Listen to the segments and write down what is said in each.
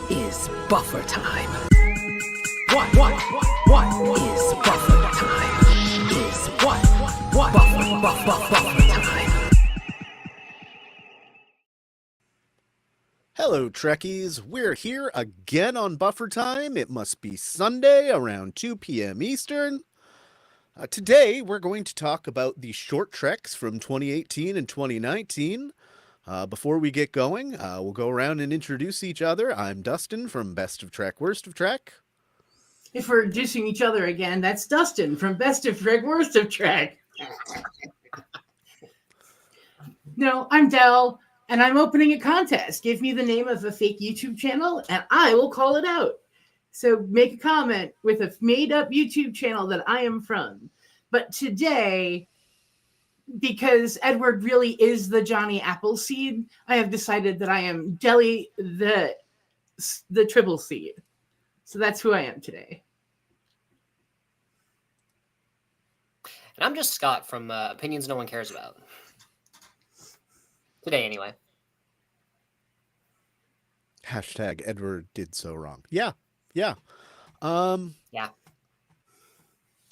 is buffer time? What is buffer time? Is what buffer time? Hello, Trekkies. We're here again on Buffer Time. It must be Sunday around 2 p.m. Eastern. Today, we're going to talk about the short treks from 2018 and 2019. Before we get going, we'll go around and introduce each other. I'm Dustin from Best of Trek, Worst of Trek. If we're introducing each other again, that's Dustin from Best of Trek, Worst of Trek. No, I'm Del, and I'm opening a contest. Give me the name of a fake YouTube channel, and I will call it out. So make a comment with a made-up YouTube channel that I am from. But today, because Edward really is the Johnny Appleseed, I have decided that I am Deli the Tribble Seed. So that's who I am today. And I'm just Scott from Opinions No One Cares About. Today, anyway. Hashtag Edward did so wrong. Yeah. Yeah. So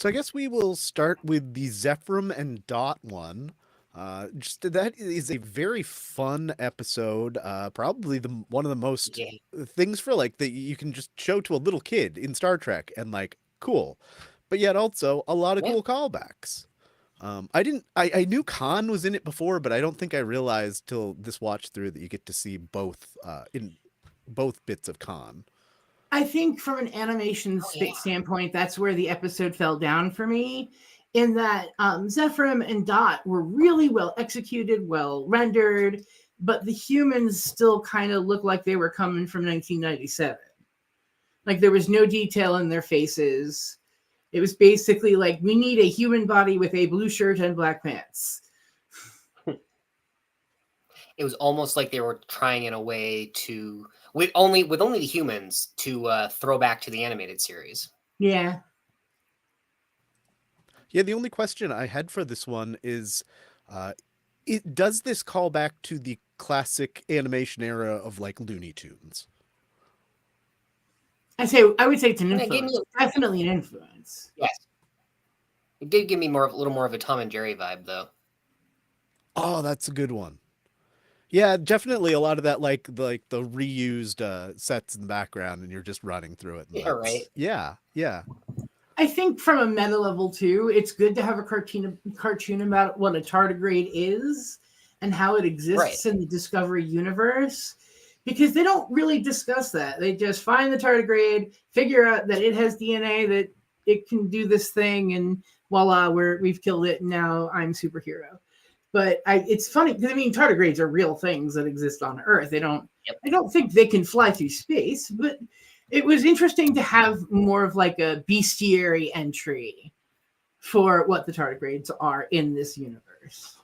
I guess we will start with the Zephram and Dot one. That is a very fun episode. Probably one of the most things for like that you can just show to a little kid in Star Trek and like cool, but yet also a lot of cool callbacks. I knew Khan was in it before, but I don't think I realized till this watch through that you get to see both in both bits of Khan. I think from an animation standpoint, that's where the episode fell down for me, in that Zephram and Dot were really well executed, well rendered, but the humans still kind of looked like they were coming from 1997. Like there was no detail in their faces. It was basically like, we need a human body with a blue shirt and black pants. It was almost like they were trying in a way to, with only the humans, to throw back to the animated series. Yeah. Yeah, the only question I had for this one is, does this call back to the classic animation era of like Looney Tunes? I would say it's an influence. Definitely an influence. Yes. It did give me a little more of a Tom and Jerry vibe, though. Oh, that's a good one. Yeah, definitely a lot of that, like the reused sets in the background, and you're just running through it. Yeah, right. Yeah. I think from a meta level too, it's good to have a cartoon about what a tardigrade is and how it exists in the Discovery universe, because they don't really discuss that. They just find the tardigrade, figure out that it has DNA, that it can do this thing, and voila, we've killed it. And now I'm superhero. But it's funny because tardigrades are real things that exist on Earth. I don't think they can fly through space, but it was interesting to have more of like a bestiary entry for what the tardigrades are in this universe.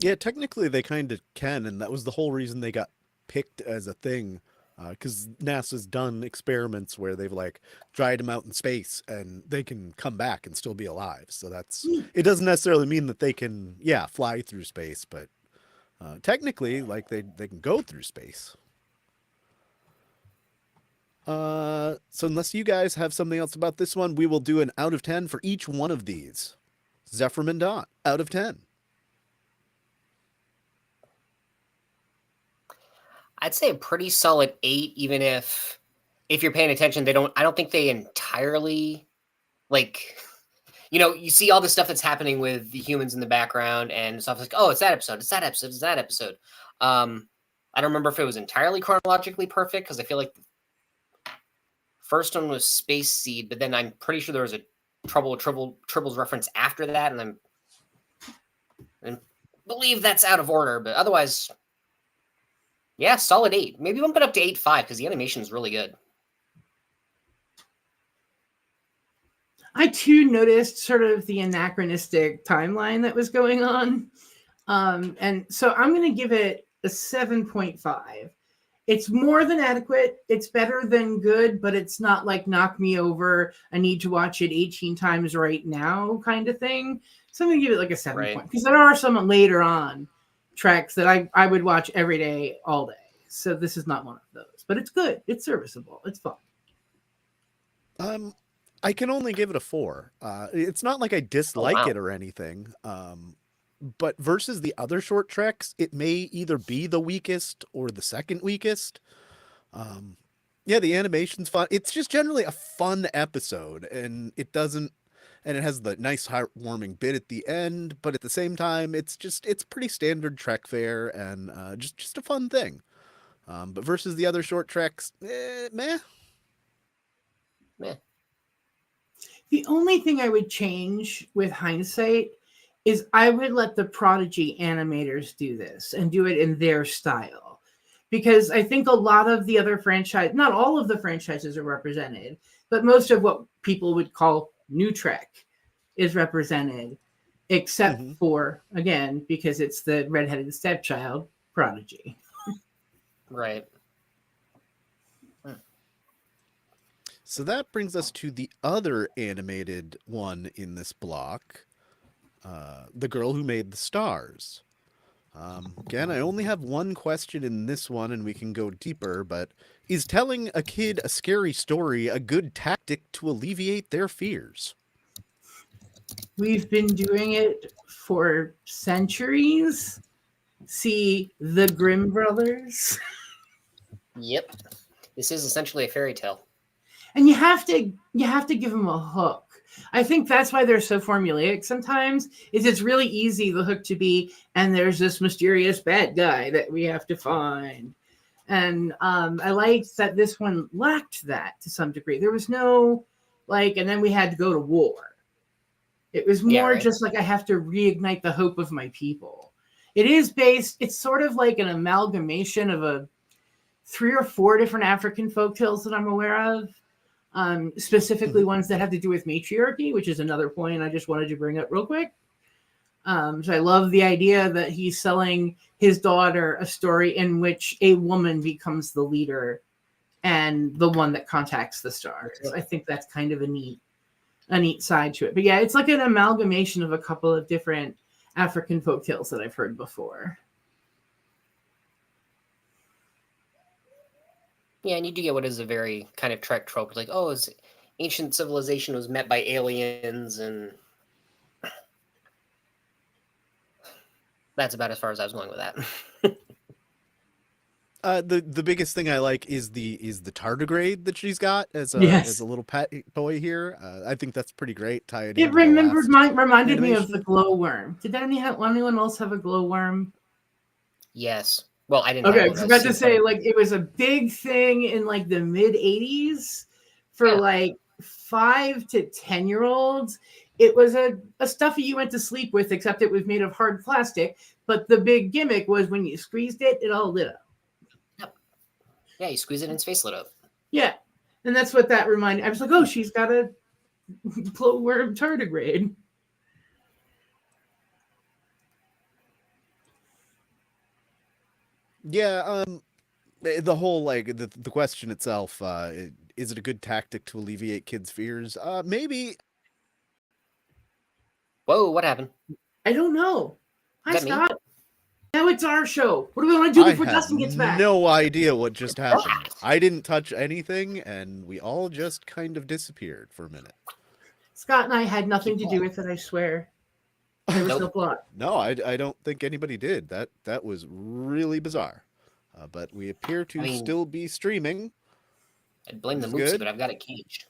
Yeah, technically they kind of can, and that was the whole reason they got picked as a thing. Because NASA's done experiments where they've like dried them out in space and they can come back and still be alive. So it doesn't necessarily mean that they can, fly through space, but technically like they can go through space. So unless you guys have something else about this one, we will do an out of 10 for each one of these. Zephram and Dot, out of 10. I'd say a pretty solid 8, even if you're paying attention, I don't think they entirely, like, you see all the stuff that's happening with the humans in the background and stuff like, oh, it's that episode, it's that episode, it's that episode. I don't remember if it was entirely chronologically perfect, because I feel like the first one was Space Seed, but then I'm pretty sure there was a Tribbles reference after that, and I believe that's out of order, but otherwise... yeah, solid 8. Maybe bump it up to 8.5 because the animation is really good. I too noticed sort of the anachronistic timeline that was going on. And so I'm going to give it a 7.5. It's more than adequate. It's better than good, but it's not like knock me over. I need to watch it 18 times right now kind of thing. So I'm going to give it like a 7 point, because there are some later on treks that I would watch every day, all day. So this is not one of those, but it's good. It's serviceable. It's fun. I can only give it a 4. It's not like I dislike wow. it or anything. But versus the other short treks, it may either be the weakest or the second weakest. Yeah, the animation's fun. It's just generally a fun episode, and it has the nice heartwarming bit at the end, but at the same time, it's pretty standard Trek fare and just a fun thing. But versus the other short treks, meh. Meh. The only thing I would change with hindsight is I would let the Prodigy animators do this and do it in their style. Because I think a lot of the other franchise, not all of the franchises are represented, but most of what people would call new Trek is represented, except for, again, because it's the redheaded stepchild, Prodigy. Right. So that brings us to the other animated one in this block, The Girl Who Made the Stars. Again, I only have one question in this one, and we can go deeper, but is telling a kid a scary story a good tactic to alleviate their fears? We've been doing it for centuries. See the Grimm brothers. Yep. This is essentially a fairy tale. And you have to give them a hook. I think that's why they're so formulaic sometimes, is it's really easy the hook to be, and there's this mysterious bad guy that we have to find. And I liked that this one lacked that to some degree. There was no, and then we had to go to war. It was more just like, I have to reignite the hope of my people. It's sort of like an amalgamation of 3 or 4 different African folktales that I'm aware of. Specifically ones that have to do with matriarchy, which is another point I just wanted to bring up real quick. So I love the idea that he's selling his daughter a story in which a woman becomes the leader and the one that contacts the stars. I think that's kind of a neat side to it. But yeah, it's like an amalgamation of a couple of different African folktales that I've heard before. Yeah, and you do get what is a very kind of Trek trope, like, ancient civilization was met by aliens, and that's about as far as I was going with that. The biggest thing I like is the tardigrade that she's got as a little pet toy here. I think that's pretty great. It reminded me of the glowworm. Did anyone else have a glowworm? Yes. Well, I didn't. Okay, I was about to say, it was a big thing in the mid '80s for 5 to 10-year-olds. It was a stuffy you went to sleep with, except it was made of hard plastic. But the big gimmick was when you squeezed it, it all lit up. Yep. Yeah, you squeeze it and its face lit up. Yeah, and that's what that reminded. I was like, oh, she's got a glowworm tardigrade. Yeah, the whole the question itself, is it a good tactic to alleviate kids' fears? Maybe. Whoa, what happened? I don't know. Hi, Scott. Me? Now it's our show. What do we want to do before Dustin gets back? No idea what just happened. I didn't touch anything, and we all just kind of disappeared for a minute. Scott and I had nothing to do with it, I swear. There was no plot. No, I don't think anybody did. That was really bizarre. But we appear to still be streaming. I'd blame the moose, but I've got it caged.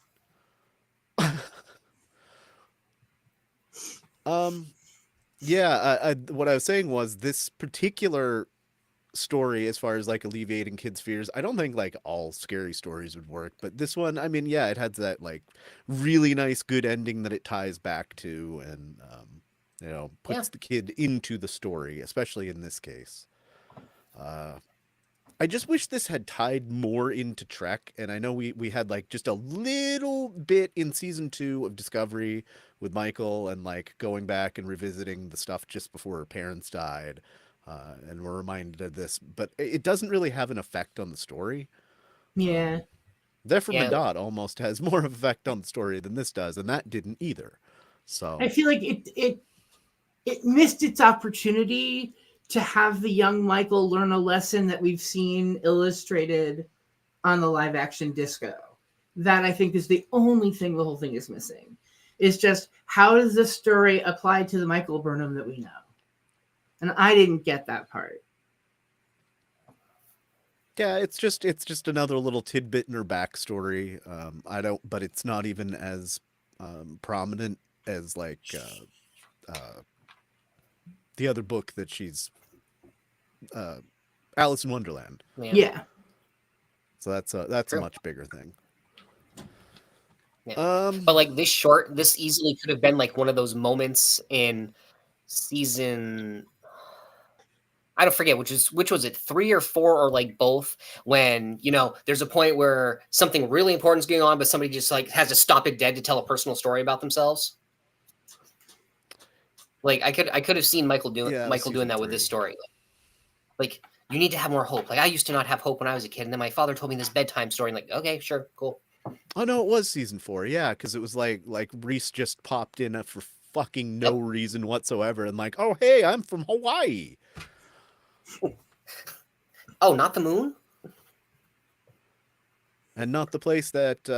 Yeah, what I was saying was this particular story, as far as alleviating kids' fears, I don't think all scary stories would work, but this one, I mean, yeah, it has that really nice, good ending that it ties back to, and puts the kid into the story, especially in this case. I just wish this had tied more into Trek, and I know we had just a little bit in season 2 of Discovery with Michael, and going back and revisiting the stuff just before her parents died, and we're reminded of this, but it doesn't really have an effect on the story. Yeah. Zephyr Dot almost has more of an effect on the story than this does, and that didn't either. So I feel like it missed its opportunity to have the young Michael learn a lesson that we've seen illustrated on the live action Disco. That I think is the only thing the whole thing is missing. Is just how does this story apply to the Michael Burnham that we know? And I didn't get that part. Yeah, it's just another little tidbit in her backstory. But it's not even as prominent as like the other book that she's Alice in Wonderland. Yeah. So that's a much bigger thing. Yeah. But like this easily could have been like one of those moments in season, I don't forget which was it, 3 or 4 or like both, when there's a point where something really important is going on, but somebody just like has to stop it dead to tell a personal story about themselves. Like I could have seen Michael doing that with this story. Like you need to have more hope. Like I used to not have hope when I was a kid, and then my father told me this bedtime story, and like, okay, sure, cool. Oh no, it was season 4, yeah, because it was like Reese just popped in for fucking no reason whatsoever, and like, oh hey, I'm from Hawaii. Oh, not the moon? And not the place that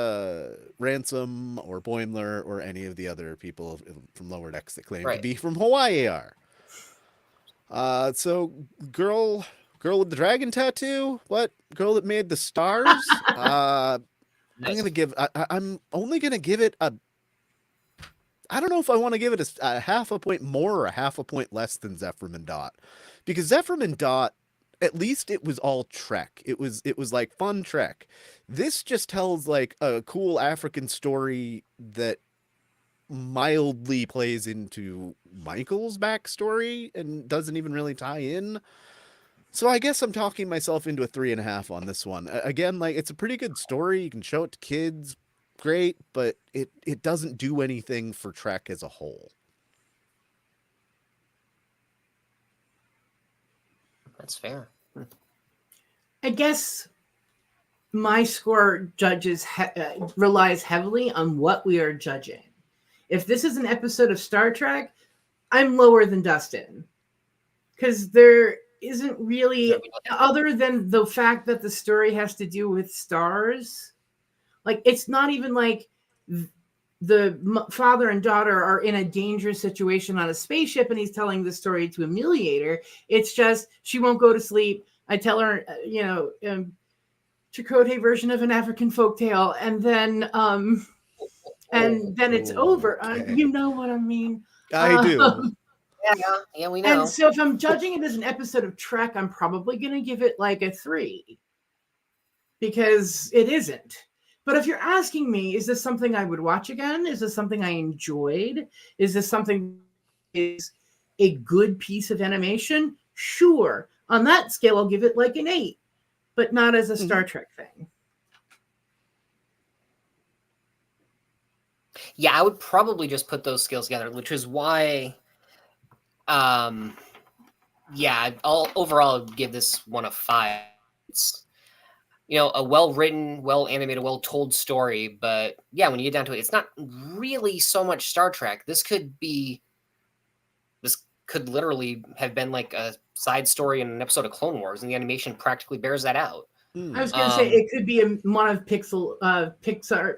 Ransom or Boimler or any of the other people from Lower Decks that claim to be from Hawaii are. So girl with the dragon tattoo? What? Girl that made the stars? I'm only gonna give it a. I don't know if I want to give it a half a point more or a half a point less than Zephram and Dot, because Zephram and Dot, at least it was all Trek. It was like fun Trek. This just tells like a cool African story that mildly plays into Michael's backstory and doesn't even really tie in. So I guess I'm talking myself into a 3.5 on this one. Again, like it's a pretty good story. You can show it to kids. Great, but it doesn't do anything for Trek as a whole. That's fair. I guess my score relies heavily on what we are judging. If this is an episode of Star Trek, I'm lower than Dustin. Because there isn't really, other than the fact that the story has to do with stars, like it's not even like the father and daughter are in a dangerous situation on a spaceship and he's telling the story to humiliate her. It's just she won't go to sleep. I tell her, Chakotay version of an African folktale, and then it's over. Okay. You know what I mean? I do. Yeah, we know. And so if I'm judging it as an episode of Trek, I'm probably going to give it like a 3 because it isn't. But if you're asking me, is this something I would watch again? Is this something I enjoyed? Is this something is a good piece of animation? Sure. On that scale, I'll give it like an 8, but not as a Star Trek thing. Yeah, I would probably just put those scales together, which is why, overall I'll give this one a 5. It's, a well-written, well-animated, well-told story, but yeah, when you get down to it, it's not really so much Star Trek. This could literally have been like a side story in an episode of Clone Wars, and the animation practically bears that out. I was going to say it could be one of Pixar.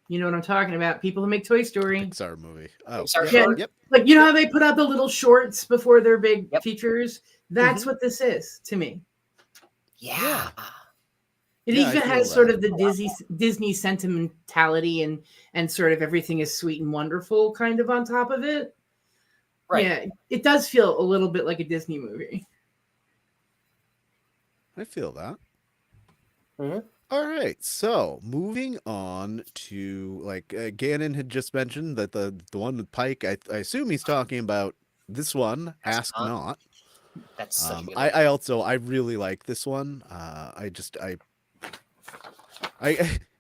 You know what I'm talking about? People who make Toy Story. Pixar movie. Oh, yep. Like how they put out the little shorts before their big features. That's what this is to me. Yeah. It even has sort of the Disney sentimentality and sort of everything is sweet and wonderful kind of on top of it. Right. Yeah, it does feel a little bit like a Disney movie. I feel that. Mm-hmm. All right, so moving on to like Gannon had just mentioned that the one with Pike. I assume he's talking about this one. Ask Not. That's such a good I really like this one.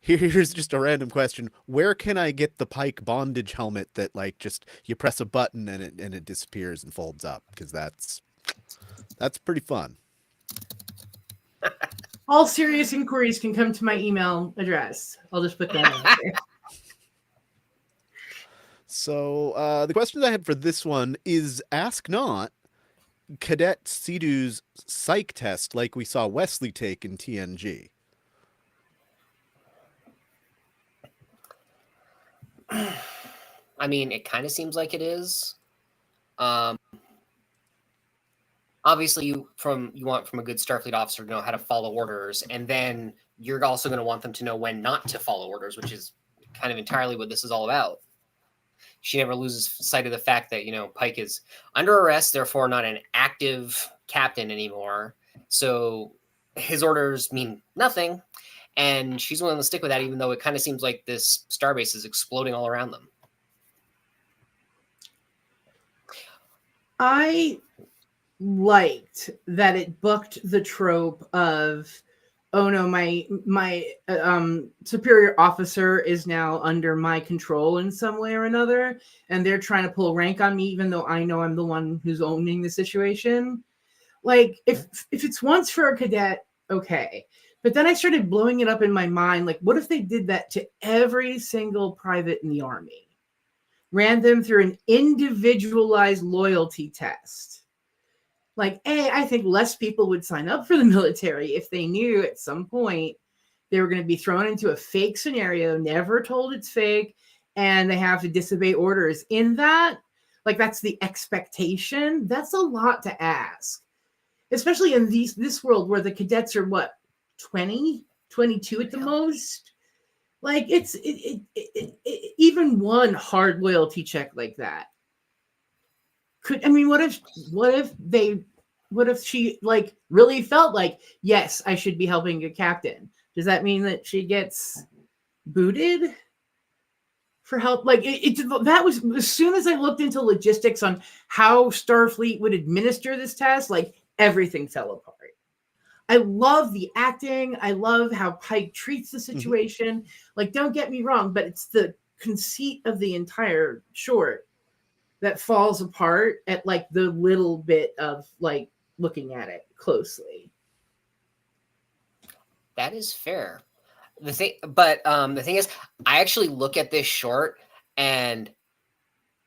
Here's just a random question. Where can I get the Pike bondage helmet that like just you press a button and it disappears and folds up? Because that's pretty fun. All serious inquiries can come to my email address. I'll just put that in there. So the question I had for this one is: Ask Not Cadet Sidu's psych test like we saw Wesley take in TNG? I mean, it kind of seems like it is. Obviously, you want from a good Starfleet officer to know how to follow orders, and then you're also going to want them to know when not to follow orders, which is kind of entirely what this is all about. She never loses sight of the fact that, Pike is under arrest, therefore not an active captain anymore. So his orders mean nothing, and she's willing to stick with that, even though it kind of seems like this starbase is exploding all around them. I liked that it booked the trope of, oh no, my superior officer is now under my control in some way or another, and they're trying to pull rank on me, even though I know I'm the one who's owning the situation. Like, if it's once for a cadet, okay. But then I started blowing it up in my mind, like, what if they did that to every single private in the Army? Ran them through an individualized loyalty test. Like, I think less people would sign up for the military if they knew at some point they were going to be thrown into a fake scenario, never told it's fake, and they have to disobey orders. In that, like, that's the expectation. That's a lot to ask, especially in this world where the cadets are, what, 20, 22 at the most? Like, it's even one hard loyalty check like that. What if she like really felt like, yes, I should be helping a captain? Does that mean that she gets booted for help? Like, that was, as soon as I looked into logistics on how Starfleet would administer this test, like, everything fell apart. I love the acting. I love how Pike treats the situation. Mm-hmm. Like, don't get me wrong, but it's the conceit of the entire short that falls apart at like the little bit of like looking at it closely. That is fair. The thing is, I actually look at this short and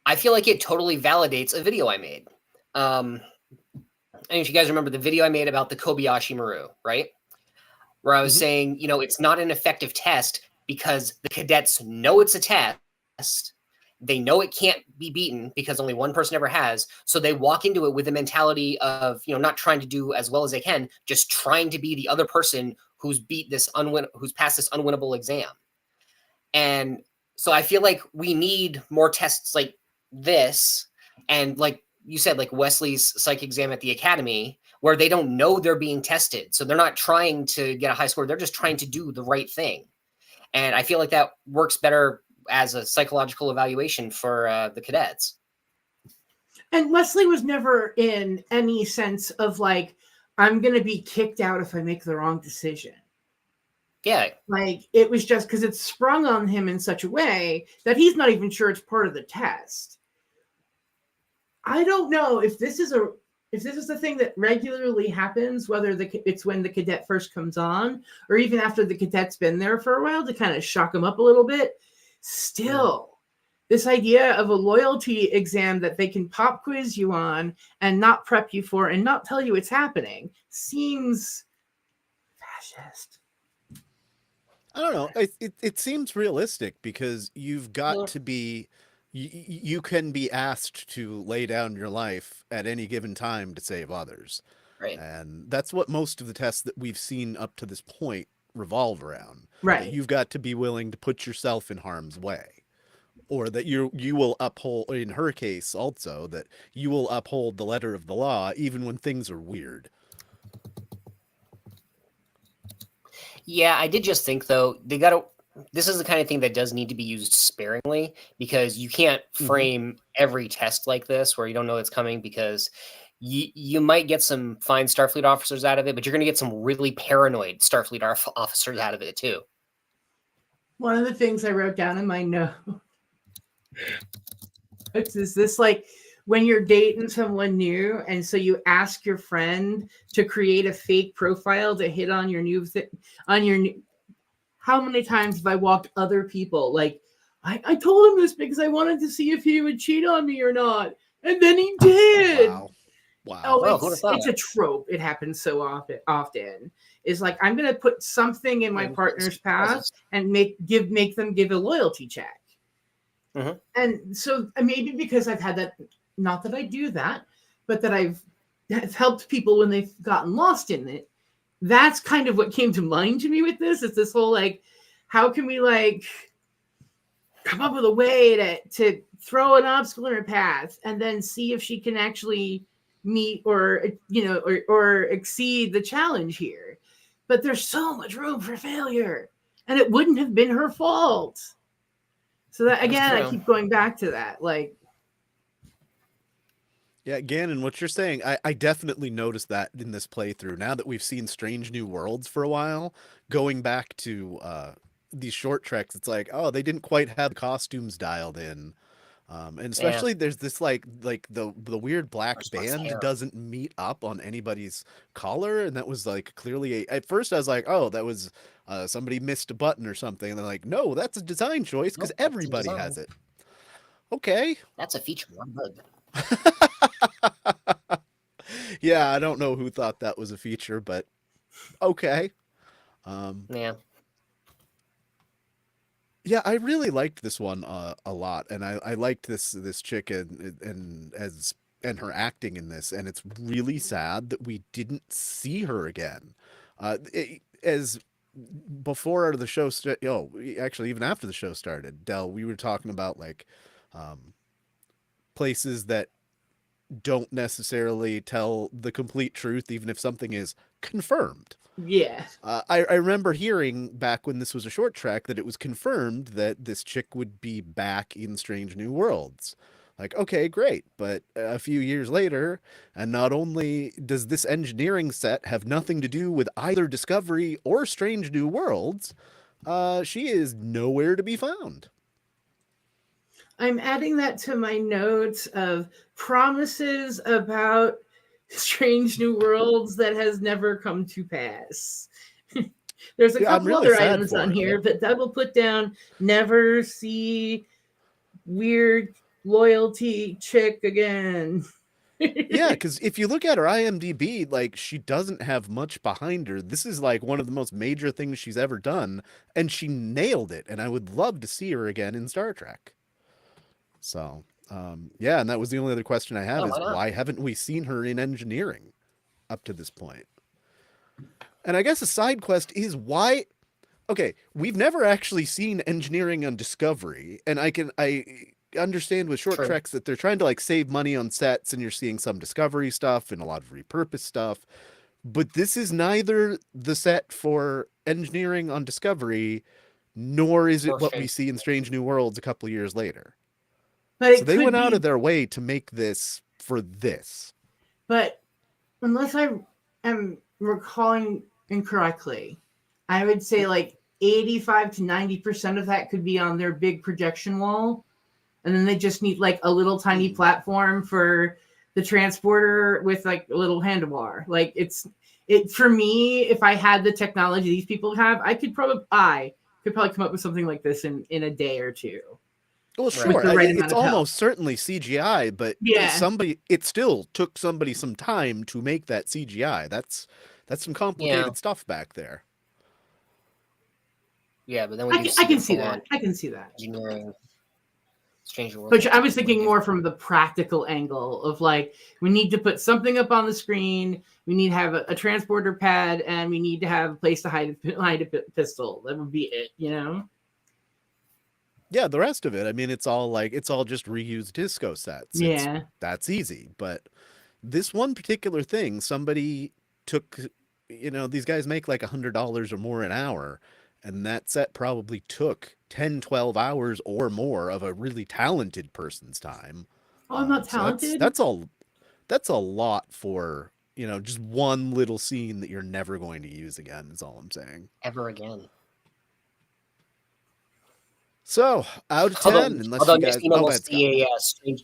I feel like it totally validates a video I made. And if you guys remember the video I made about the Kobayashi Maru, right? Where I was saying, it's not an effective test because the cadets know it's a test. They know it can't be beaten because only one person ever has. So they walk into it with the mentality of, not trying to do as well as they can, just trying to be the other person who's who's passed this unwinnable exam. And so I feel like we need more tests like this. And like you said, like Wesley's psych exam at the academy, where they don't know they're being tested. So they're not trying to get a high score. They're just trying to do the right thing. And I feel like that works better as a psychological evaluation for the cadets. And Wesley was never in any sense of like, I'm going to be kicked out if I make the wrong decision. Yeah. Like, it was just because it's sprung on him in such a way that he's not even sure it's part of the test. I don't know if this is the thing that regularly happens, whether it's when the cadet first comes on or even after the cadet's been there for a while to kind of shock him up a little bit. Still, this idea of a loyalty exam that they can pop quiz you on and not prep you for and not tell you it's happening seems fascist. I don't know. It seems realistic because you've got to be, you can be asked to lay down your life at any given time to save others. Right. And that's what most of the tests that we've seen up to this point revolve around. Right. That you've got to be willing to put yourself in harm's way, or that you will uphold, in her case also, that you will uphold the letter of the law even when things are weird. Yeah, I did just think though, this is the kind of thing that does need to be used sparingly, because you can't frame every test like this where you don't know it's coming, because you might get some fine Starfleet officers out of it, but you're going to get some really paranoid Starfleet officers out of it too. One of the things I wrote down in my note is this, like, when you're dating someone new, and so you ask your friend to create a fake profile to hit on your new how many times have I walked other people? Like, I told him this because I wanted to see if he would cheat on me or not. And then he did. Wow. Wow. Oh, Well, who'd have thought it's a trope. It happens so often. Is like I'm gonna put something in my partner's path and make them give a loyalty check. Mhm. And so maybe because I've had that, not that I do that, but that I've helped people when they've gotten lost in it. That's kind of what came to mind to me with this. It's this whole like, how can we like come up with a way to throw an obstacle in her path and then see if she can actually meet or or exceed the challenge here. But there's so much room for failure, and it wouldn't have been her fault. So that again, I keep going back to that. Like, yeah, Gannon, what you're saying, I definitely noticed that in this playthrough. Now that we've seen Strange New Worlds for a while, going back to these short treks, it's like, oh, they didn't quite have the costumes dialed in. And especially there's this like the weird black band doesn't meet up on anybody's collar, and that was like clearly at first I was like, oh, that was somebody missed a button or something, and they're like, no, that's a design choice because everybody has it. Okay, that's a feature, not a bug. Yeah, I don't know who thought that was a feature, but okay. Yeah, I really liked this one a lot, and I liked this chick and her acting in this, and it's really sad that we didn't see her again. As before the show actually even after the show started, Del, we were talking about like places that don't necessarily tell the complete truth, even if something is confirmed. yeah. I remember hearing back when this was a short track that it was confirmed that this chick would be back in Strange New Worlds. Like, okay, great. But a few years later, and not only does this engineering set have nothing to do with either Discovery or Strange New Worlds, she is nowhere to be found. I'm adding that to my notes of promises about Strange New Worlds that has never come to pass. There's a couple really other items on here, but Doug will put down never see weird loyalty chick again. Yeah, because if you look at her IMDb, like she doesn't have much behind her. This is like one of the most major things she's ever done, and she nailed it. And I would love to see her again in Star Trek. So, yeah, and that was the only other question I have is why haven't we seen her in engineering up to this point? And I guess a side quest is why. Okay, we've never actually seen engineering on Discovery, and I understand with short treks that they're trying to like save money on sets, and you're seeing some Discovery stuff and a lot of repurposed stuff. But this is neither the set for engineering on Discovery, nor is it what we see in Strange New Worlds a couple of years later. But so they went out of their way to make this for this. But unless I am recalling incorrectly, I would say like 85 to 90% of that could be on their big projection wall. And then they just need like a little tiny platform for the transporter with like a little handlebar. Like it for me, if I had the technology these people have, I could probably come up with something like this in a day or two. Well, sure. It's almost certainly CGI, but it still took somebody some time to make that CGI. That's some complicated stuff back there. Yeah, but then I can see that. I can see that. Engineering. Strange World. But I was thinking more from the practical angle of like, we need to put something up on the screen. We need to have a transporter pad, and we need to have a place to hide a pistol. That would be it, you know? Yeah, the rest of it, I mean, it's all just reused disco sets. That's easy. But this one particular thing, somebody took, these guys make like $100 or more an hour. And that set probably took 10, 12 hours or more of a really talented person's time. Oh, I'm not talented? So that's a lot for, just one little scene that you're never going to use again, is all I'm saying. Ever again. So, out of 10, although next thing we'll see a strange...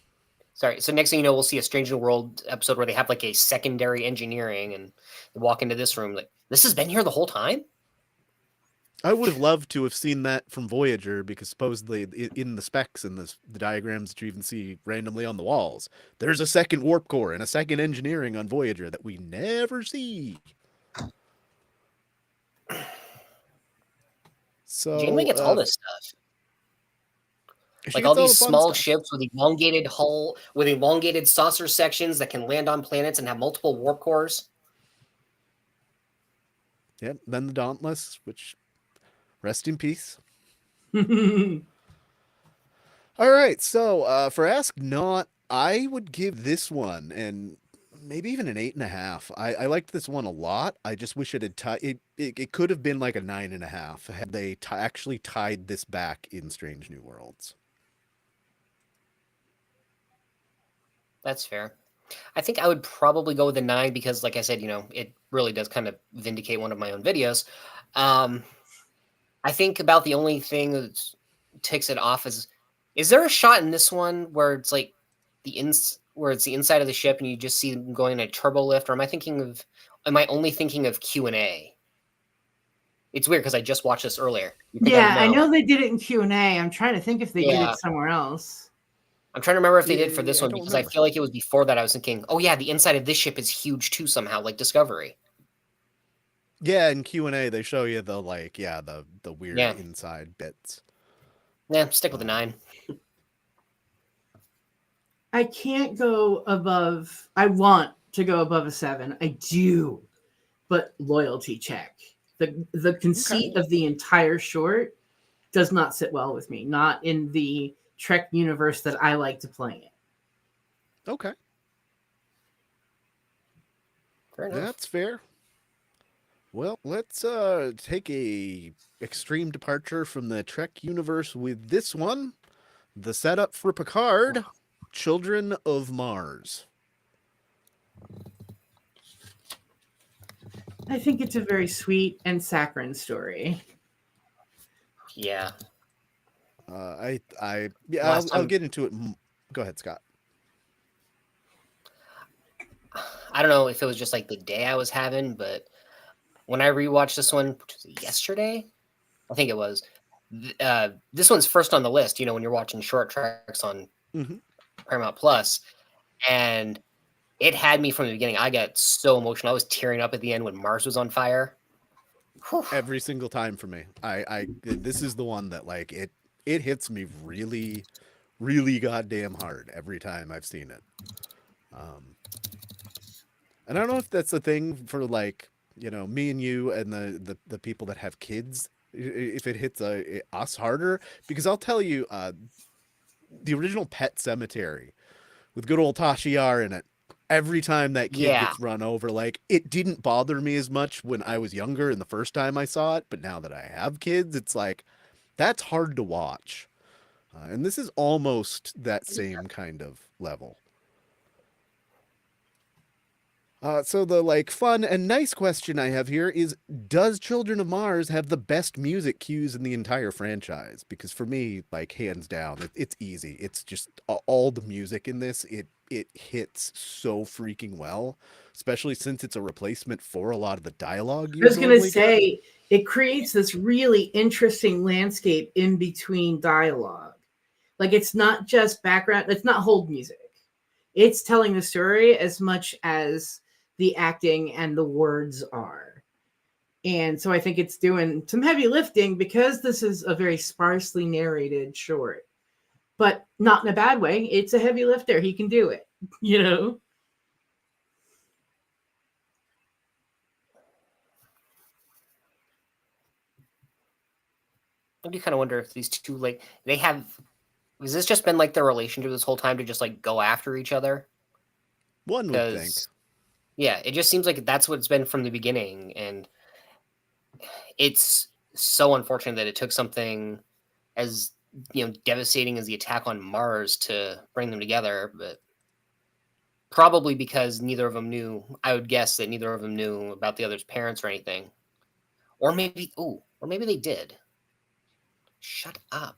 Sorry, so next thing you know, we'll see a Strange New World episode where they have like a secondary engineering and they walk into this room like, this has been here the whole time? I would have loved to have seen that from Voyager because supposedly in the specs and the diagrams that you even see randomly on the walls, there's a second warp core and a second engineering on Voyager that we never see. Janeway gets all So this stuff. she Like all gets all these the fun small stuff. ships with elongated hull, with elongated saucer sections that can land on planets and have multiple warp cores. Yep. Then the Dauntless, which rest in peace. All right, so for Ask Not, I would give this one and maybe even an 8.5. I liked this one a lot. I just wish it had it could have been like a 9.5 had they actually tied this back in Strange New Worlds. That's fair. I think I would probably go with a 9 because, like I said, it really does kind of vindicate one of my own videos. I think about the only thing that ticks it off is there a shot in this one where it's like where it's the inside of the ship and you just see them going in a turbo lift, or am I only thinking of Q&A? It's weird because I just watched this earlier. Yeah, I know they did it in Q&A. I'm trying to think if they did it somewhere else. I'm trying to remember if they did for this one because remember. I feel like it was before that. I was thinking, oh yeah, the inside of this ship is huge too somehow, like Discovery. Yeah, in Q&A they show you the the weird inside bits. Yeah, stick with a 9. I can't go above. I want to go above a 7. I do, but loyalty check. The conceit of the entire short does not sit well with me. Not in the Trek universe that I like to play in. Okay. Fair enough. That's fair. Well, let's take a extreme departure from the Trek universe with this one. The setup for Picard, Children of Mars. I think it's a very sweet and saccharine story. Yeah. I'll get into it. Go ahead, Scott. I don't know if it was just like the day I was having, but when I rewatched this one, which was yesterday, I think it was, this one's first on the list, when you're watching short treks on Paramount Plus, and it had me from the beginning. I got so emotional. I was tearing up at the end when Mars was on fire. Whew. Every single time for me. This is the one that like it hits me really, really goddamn hard every time I've seen it. And I don't know if that's the thing for like, me and you and the people that have kids, if it hits us harder, because I'll tell you, the original Pet Cemetery with good old Tasha Yar in it, every time that kid gets run over, like, it didn't bother me as much when I was younger and the first time I saw it, but now that I have kids, it's like, that's hard to watch. And this is almost that same kind of level. So the like fun and nice question I have here is, does Children of Mars have the best music cues in the entire franchise? Because for me, like hands down, it's easy. It's just all the music in this. It hits so freaking well, especially since it's a replacement for a lot of the dialogue. I was going to say, it creates this really interesting landscape in between dialogue. Like, it's not just background. It's not hold music. It's telling the story as much as the acting and the words are. And so I think it's doing some heavy lifting because this is a very sparsely narrated short, but not in a bad way. It's a heavy lifter. He can do it, I do kind of wonder if these two, like, has this just been like their relationship this whole time to just like go after each other? One would think. Yeah, it just seems like that's what it's been from the beginning. And it's so unfortunate that it took something as, devastating as the attack on Mars to bring them together. But probably because neither of them knew, I would guess that neither of them knew about the other's parents or anything. Or maybe they did. Shut up.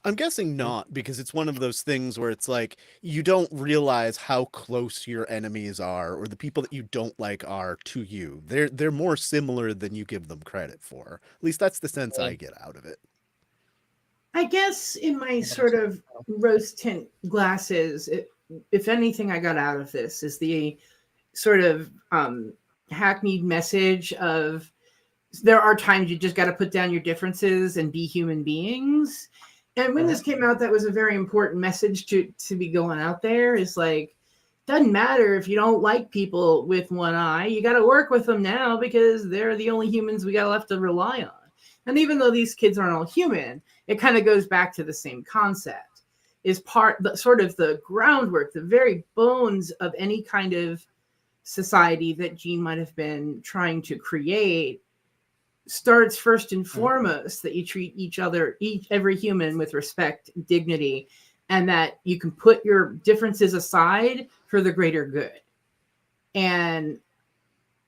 I'm guessing not, because it's one of those things where it's like you don't realize how close your enemies are, or the people that you don't like are to you. They're more similar than you give them credit for. At least that's the sense I get out of it. I guess in my sort of rose tint glasses, if anything I got out of this is the sort of hackneyed message of there are times you just got to put down your differences and be human beings. And when this came out, that was a very important message to be going out there. Is like, doesn't matter if you don't like people with one eye, you got to work with them now because they're the only humans we got left to rely on. And even though these kids aren't all human, it kind of goes back to the same concept. Is sort of the groundwork, the very bones of any kind of society that Gene might have been trying to create starts first and foremost that you treat every human with respect, dignity, and that you can put your differences aside for the greater good. And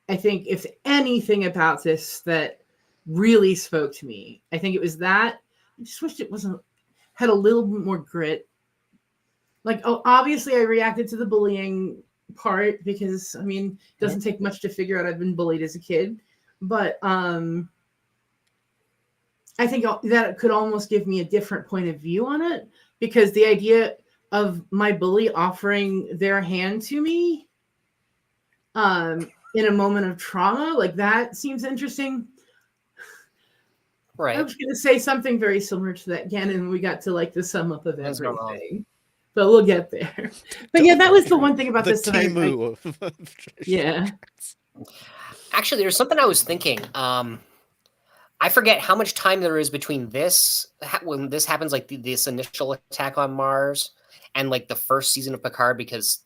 I think if anything about this that really spoke to me, I think it was that. I just wished it had a little bit more grit. Like, obviously I reacted to the bullying part because, I mean, it doesn't take much to figure out I've been bullied as a kid. But I think that could almost give me a different point of view on it, because the idea of my bully offering their hand to me in a moment of trauma, like that seems interesting. Right. I was going to say something very similar to that again, and we got to like the sum up of everything. But we'll get there. But yeah, that was the one thing about this that yeah. Actually, there's something I was thinking. I forget how much time there is between this, when this happens, like this initial attack on Mars, and like the first season of Picard, because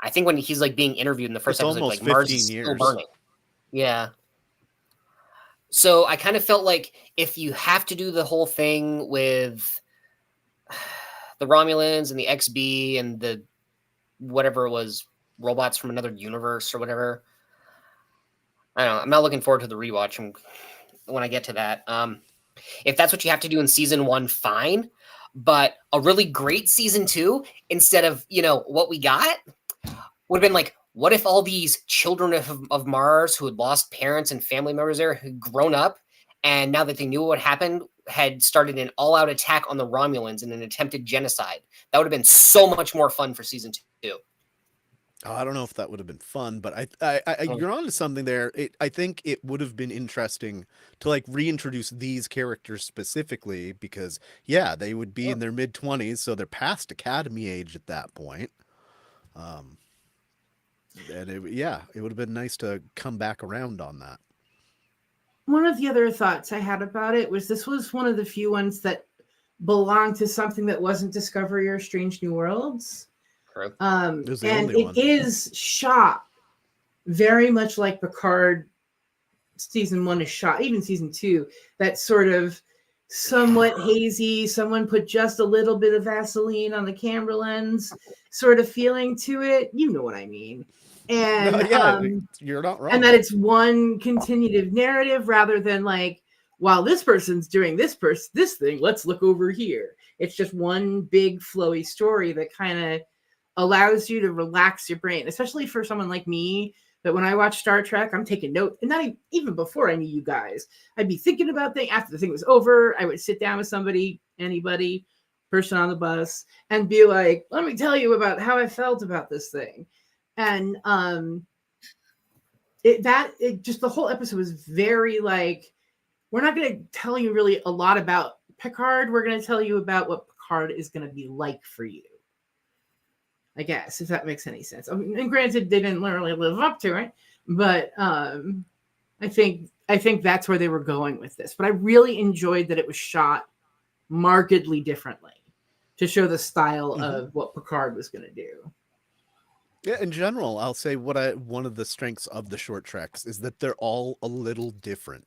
I think when he's like being interviewed in the first episode, like Mars is still burning. Yeah. So I kind of felt like if you have to do the whole thing with the Romulans and the XB and the whatever it was, robots from another universe or whatever. I don't know. I'm not looking forward to the rewatch when I get to that. If that's what you have to do in season 1, fine. But a really great season 2, instead of, what we got, would have been like, what if all these children of Mars who had lost parents and family members there had grown up, and now that they knew what happened, had started an all-out attack on the Romulans in an attempted genocide? That would have been so much more fun for season 2. Oh, I don't know if that would have been fun, but you're onto something there. I think it would have been interesting to like reintroduce these characters specifically because, yeah, they would be in their mid-20s, so they're past Academy age at that point. And it would have been nice to come back around on that. One of the other thoughts I had about it was this was one of the few ones that belonged to something that wasn't Discovery or Strange New Worlds. And it is shot very much like Picard season 1 is shot, even season 2, that sort of somewhat hazy, someone put just a little bit of Vaseline on the camera lens sort of feeling to it. You know what I mean. And you're not wrong. And that it's one continuative narrative rather than like, while this person's doing this thing, let's look over here. It's just one big flowy story that kind of allows you to relax your brain, especially for someone like me, that when I watch Star Trek, I'm taking note. And not even before I knew you guys, I'd be thinking about things. After the thing was over, I would sit down with somebody, anybody, person on the bus, and be like, let me tell you about how I felt about this thing. And just the whole episode was very like, we're not going to tell you really a lot about Picard. We're going to tell you about what Picard is going to be like for you, I guess, if that makes any sense. I mean, and granted, they didn't really live up to it, but I think that's where they were going with this. But I really enjoyed that it was shot markedly differently to show the style of what Picard was going to do. Yeah, in general, I'll say one of the strengths of the short treks is that they're all a little different.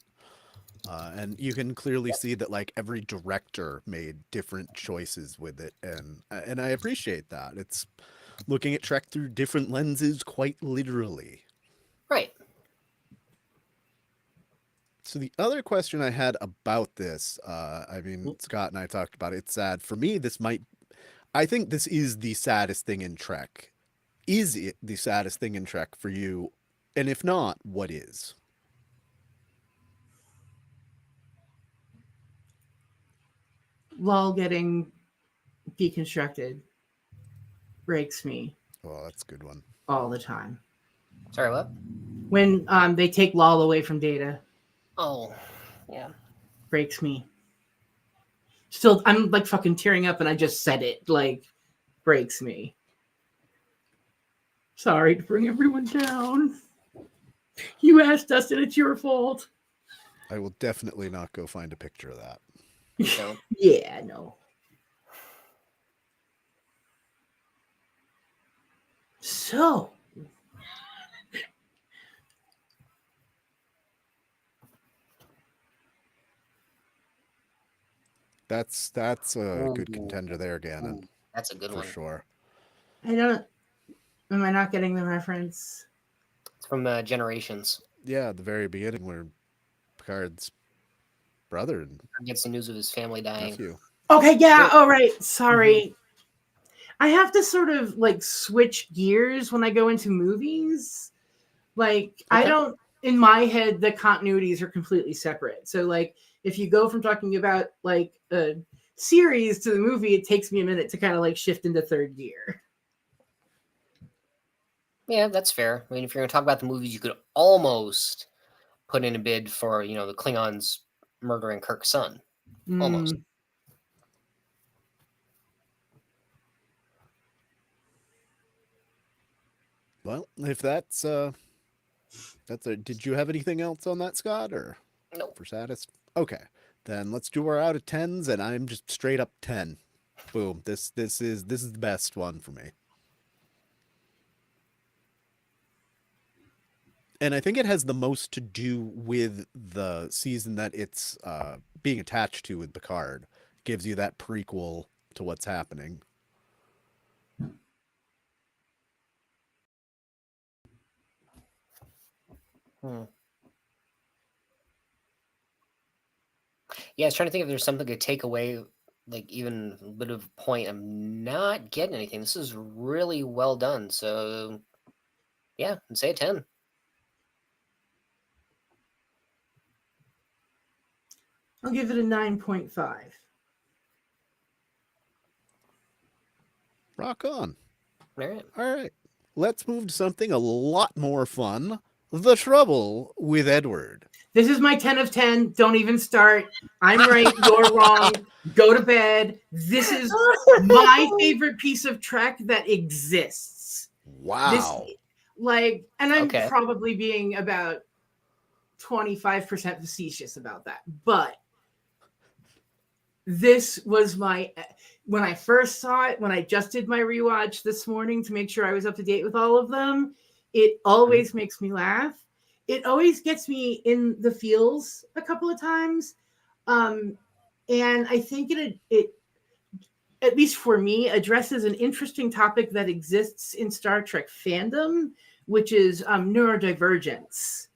And you can clearly see that like every director made different choices with it, and I appreciate that. It's looking at Trek through different lenses, quite literally. Right. So the other question I had about this, I mean, Scott and I talked about it. It's sad for me. I think this is the saddest thing in Trek. Is it the saddest thing in Trek for you? And if not, what is? Lol getting deconstructed breaks me Oh, that's a good one. all the time. Sorry, what? When they take Lol away from Data, Oh, yeah. breaks me. Still, I'm like fucking tearing up, and I just said it. Like, breaks me. Sorry to bring everyone down. You asked us, and it's your fault. I will definitely not go find a picture of that. No. Yeah, no. So, That's a good contender there, Gannon. That's a good for one. sure. I don't. Am I not getting the reference? It's from Generations. Yeah, at the very beginning where Picard's brother and Gets the news of his family dying. nephew. Okay, yeah. Yep. Oh, right. Sorry. I have to sort of like switch gears when I go into movies. Like, I Okay. don't, in my head, the continuities are completely separate. So, like, if you go from talking about like a series to the movie, it takes me a minute to kind of like shift into third gear. Yeah, that's fair. I mean, if you're going to talk about the movies, you could almost put in a bid for, the Klingons murdering Kirk's son. Almost. Well, if that's did you have anything else on that, Scott, or No. for saddest? Okay, then let's do our out of 10s, and I'm just straight up 10. Boom. This is the best one for me. And I think it has the most to do with the season that it's being attached to with Picard. Gives you that prequel to what's happening. Yeah, I was trying to think if there's something to take away, like even a bit of a point. I'm not getting anything. This is really well done. So, yeah, I'd say a 10. I'll give it a 9.5. Rock on. All right. All right. Let's move to something a lot more fun. The Trouble with Edward. This is my 10 of 10. Don't even start. I'm right. You're wrong. Go to bed. This is my favorite piece of Trek that exists. Wow. And I'm Okay. probably being about 25% facetious about that. But this was when I first saw it, when I just did my rewatch this morning to make sure I was up to date with all of them, it always makes me laugh. It always gets me in the feels a couple of times. And I think it, at least for me, addresses an interesting topic that exists in Star Trek fandom, which is neurodivergence.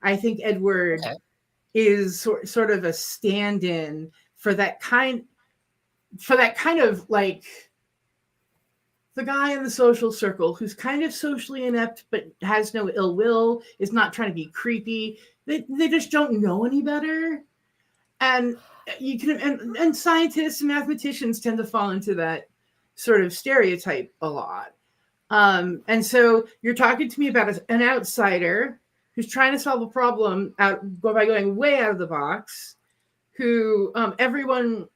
I think Edward is sort of a stand-in for that kind of like the guy in the social circle who's kind of socially inept but has no ill will, is not trying to be creepy. They just don't know any better. And you can and scientists and mathematicians tend to fall into that sort of stereotype a lot. And so you're talking to me about an outsider who's trying to solve a problem by going way out of the box, who everyone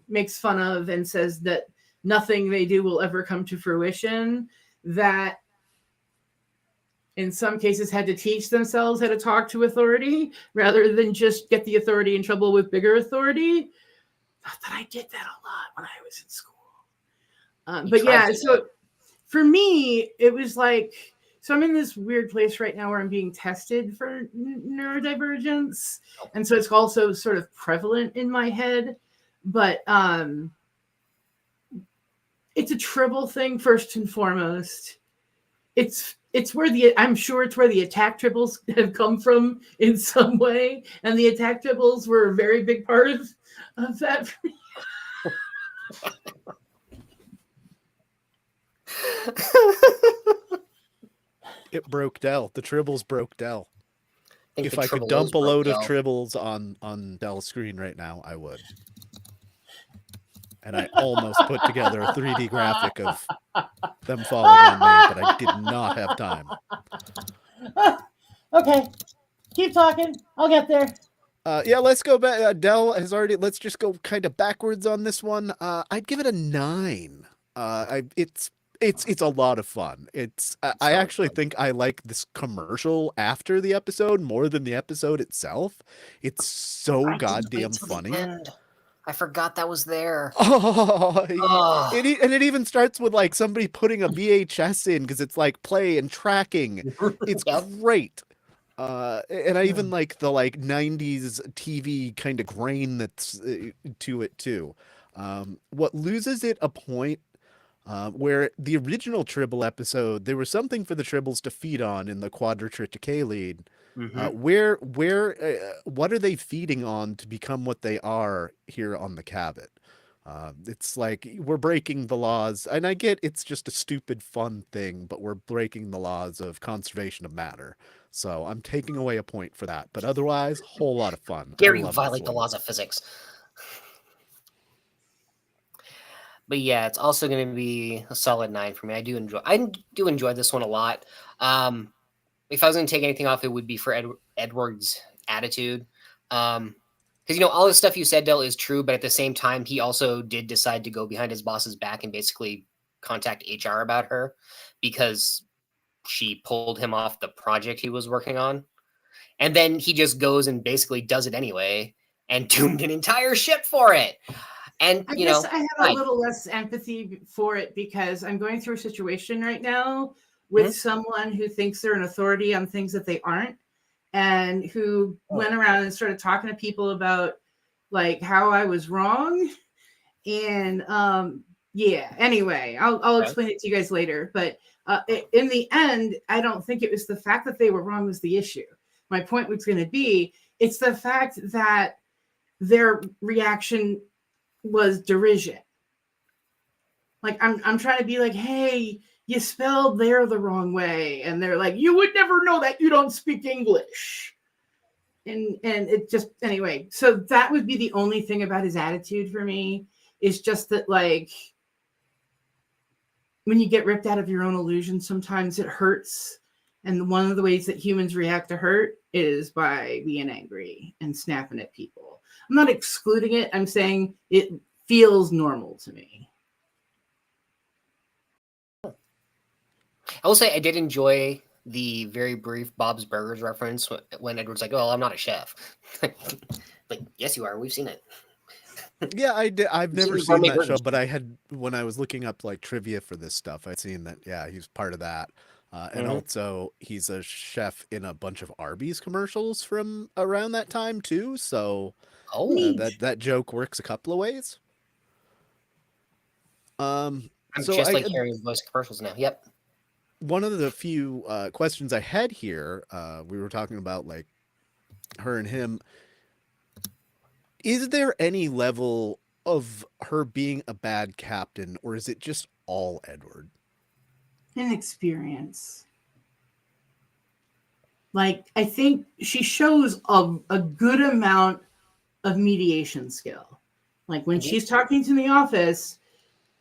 makes fun of and says that nothing they do will ever come to fruition, that in some cases had to teach themselves how to talk to authority rather than just get the authority in trouble with bigger authority. Not that I did that a lot when I was in school. But yeah, so for me, it was like, so I'm in this weird place right now where I'm being tested for neurodivergence. And so it's also sort of prevalent in my head. But it's a Tribble thing first and foremost. It's I'm sure it's where the attack triples have come from in some way, and the attack triples were a very big part of that. It broke Dell. The tribbles broke Dell. think If the I could Tribbles dump a broke load of Dell. tribbles on Dell's screen right now, I would. And I almost put together a 3D graphic of them falling on me, but I did not have time. Okay, keep talking. I'll get there. Yeah, let's go back. Dell has already. Let's just go kind of backwards on this one. I'd give it a 9. It's a lot of fun. I actually think I like this commercial after the episode more than the episode itself. It's so goddamn funny. I forgot that was there. Oh, it even starts with like somebody putting a VHS in because it's like play and tracking. It's great. And I even like the like 90s TV kind of grain that's to it too. What loses it a point where the original Tribble episode, there was something for the Tribbles to feed on in the Quadratriticale. What are they feeding on to become what they are here on the Cabot? It's like we're breaking the laws, and I get it's just a stupid fun thing, but we're breaking the laws of conservation of matter. So I'm taking away a point for that, but otherwise, whole lot of fun. Gary, you violate the laws of physics. But yeah, it's also going to be a solid 9 for me. I do enjoy this one a lot. If I was going to take anything off, it would be for Edward's attitude. Because, all the stuff you said, Del, is true, but at the same time, he also did decide to go behind his boss's back and basically contact HR about her because she pulled him off the project he was working on. And then he just goes and basically does it anyway and doomed an entire ship for it. And, I guess I have a little less empathy for it because I'm going through a situation right now with someone who thinks they're an authority on things that they aren't, and who went around and started talking to people about like how I was wrong. And anyway, I'll explain it to you guys later. But in the end, I don't think it was the fact that they were wrong was the issue. My point was going to be, it's the fact that their reaction was derision. Like I'm trying to be like, hey, you spelled there the wrong way, and they're like, you would never know that, you don't speak English. And it just, anyway, so that would be the only thing about his attitude for me, is just that, like, when you get ripped out of your own illusion, sometimes it hurts. And one of the ways that humans react to hurt is by being angry and snapping at people. I'm not excluding it. I'm saying it feels normal to me. I will say I did enjoy the very brief Bob's Burgers reference when Edward's like, "Oh, I'm not a chef." Like, yes, you are. We've seen it. Yeah, I did. I've never seen that show, but I had, when I was looking up like trivia for this stuff, I'd seen that. Yeah, he's part of that. And also he's a chef in a bunch of Arby's commercials from around that time too. So that joke works a couple of ways. I'm just like hearing his voice commercials now. Yep. One of the few questions I had here, we were talking about like her and him. Is there any level of her being a bad captain, or is it just all Edward? Inexperience. Like, I think she shows a good amount of mediation skill. Like when she's talking to the office,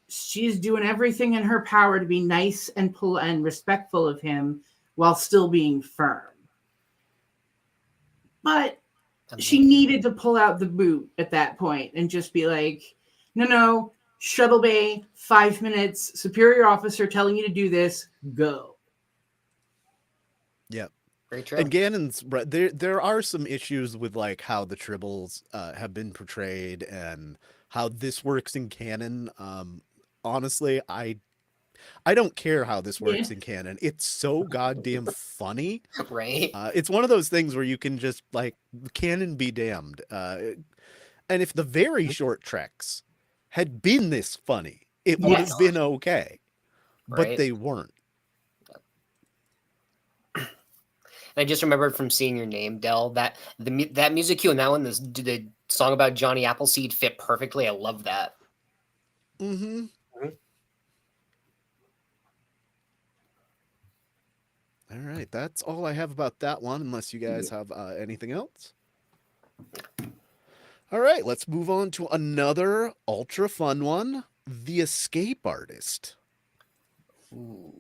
she's doing everything in her power to be nice and respectful of him while still being firm. But she needed to pull out the boot at that point and just be like, no, shuttle bay, 5 minutes, superior officer telling you to do this, go. Yep. Very true. And Gannon's right. There are some issues with like how the Tribbles have been portrayed and how this works in canon. Honestly, I don't care how this works in canon. It's so goddamn funny. Right. It's one of those things where you can just like, canon be damned. And if the very short treks had been this funny, it would have been okay. But they weren't. And I just remembered from seeing your name, Dell, that that music cue and that one, the song about Johnny Appleseed fit perfectly. I love that. Mm-hmm. All right, that's all I have about that one, unless you guys have anything else. All right, let's move on to another ultra fun one, The Escape Artist. Ooh.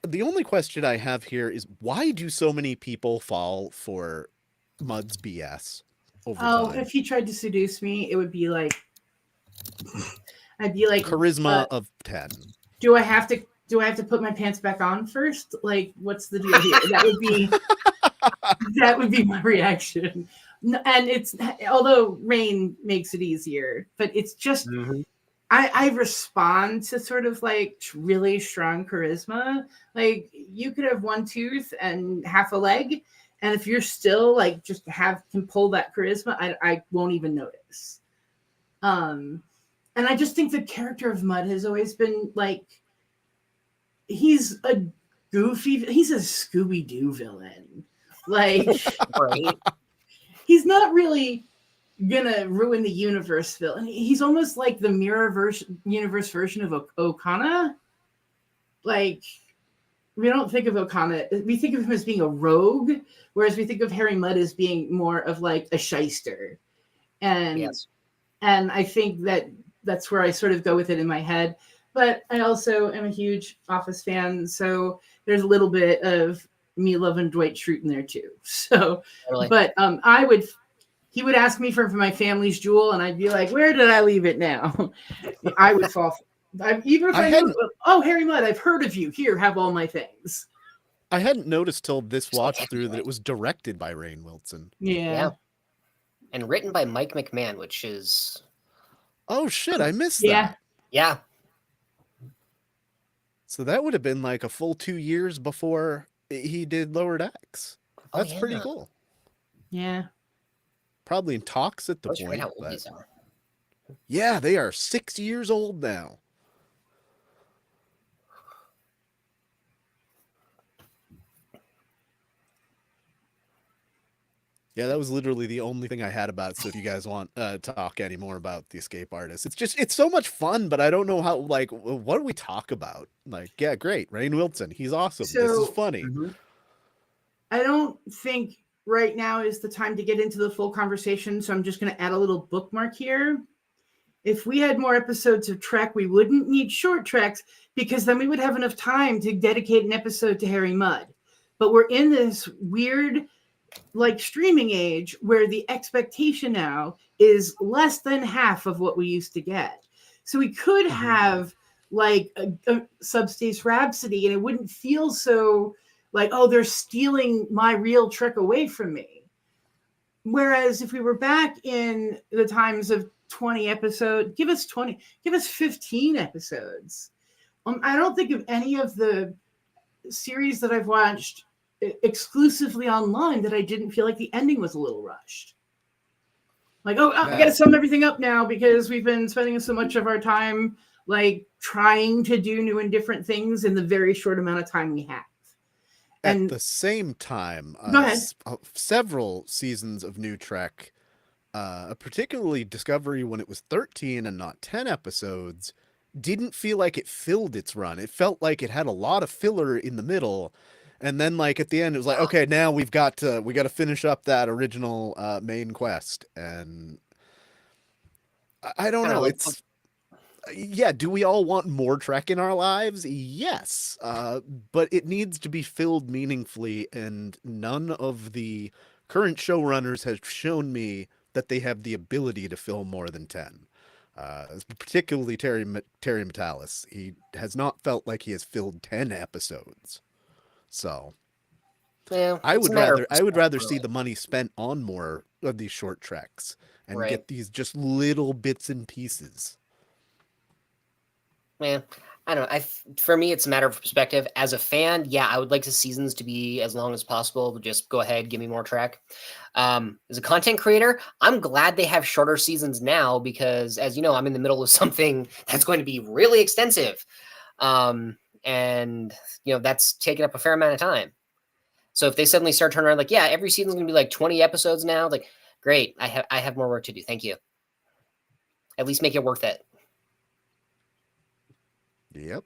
The only question I have here is, why do so many people fall for Mud's BS over time? If he tried to seduce me, it would be like, I'd be like, Charisma of 10. do I have to put my pants back on first? Like, what's the deal here? That would be my reaction. And it's, although rain makes it easier, but it's just, I respond to sort of like really strong charisma. Like, you could have one tooth and half a leg, and if you're still like just can pull that charisma, I won't even notice. And I just think the character of Mud has always been like, he's a Scooby-Doo villain. Like, Right. He's not really gonna ruin the universe, Phil. And he's almost like the universe version of Okana. Like, we don't think of Okana, we think of him as being a rogue, whereas we think of Harry Mudd as being more of like a shyster. And and I think that's where I sort of go with it in my head. But I also am a huge Office fan, so there's a little bit of me loving Dwight Schrute in there too. So, but he would ask me for my family's jewel, and I'd be like, "Where did I leave it now?" I would fall. Even if I knew, oh, Harry Mudd, I've heard of you. Here, have all my things. I hadn't noticed till this watch through that it was directed by Rainn Wilson. Yeah. And written by Mike McMahon, which is... Oh, shit, I missed that. Yeah. So that would have been like a full 2 years before he did Lower Decks. That's pretty cool. Yeah. Probably in talks at the point. Right how old these are. Yeah, they are 6 years old now. Yeah, that was literally the only thing I had about it. So if you guys want to talk any more about The Escape Artist, it's so much fun, but I don't know how, like, what do we talk about? Like, yeah, great. Rainn Wilson, he's awesome. So, this is funny. I don't think right now is the time to get into the full conversation, so I'm just going to add a little bookmark here. If we had more episodes of Trek, we wouldn't need short treks, because then we would have enough time to dedicate an episode to Harry Mudd. But we're in this weird, like, streaming age where the expectation now is less than half of what we used to get. So we could have like a Subspace Rhapsody, and it wouldn't feel so like, oh, they're stealing my real Trek away from me. Whereas if we were back in the times of 20 episodes, give us 15 episodes. I don't think of any of the series that I've watched exclusively online that I didn't feel like the ending was a little rushed. Like, I gotta sum everything up now because we've been spending so much of our time like trying to do new and different things in the very short amount of time we have. At the same time, several seasons of New Trek, particularly Discovery when it was 13 and not 10 episodes, didn't feel like it filled its run. It felt like it had a lot of filler in the middle. And then, like, at the end, it was like, okay, now we got to finish up that original main quest. And I don't know. It's, yeah, do we all want more Trek in our lives? Yes. But it needs to be filled meaningfully, and none of the current showrunners has shown me that they have the ability to fill more than 10. Particularly Terry Matalas. He has not felt like he has filled 10 episodes. So I would rather see the money spent on more of these short treks and get these just little bits and pieces. Man, I don't know. For me, it's a matter of perspective. As a fan, yeah, I would like the seasons to be as long as possible. Just go ahead, give me more Trek. As a content creator, I'm glad they have shorter seasons now because, as you know, I'm in the middle of something that's going to be really extensive. and that's taking up a fair amount of time. So if they suddenly start turning around like, yeah, every season's gonna be like 20 episodes now, like, great, I have more work to do. Thank you. At least make it worth it. Yep.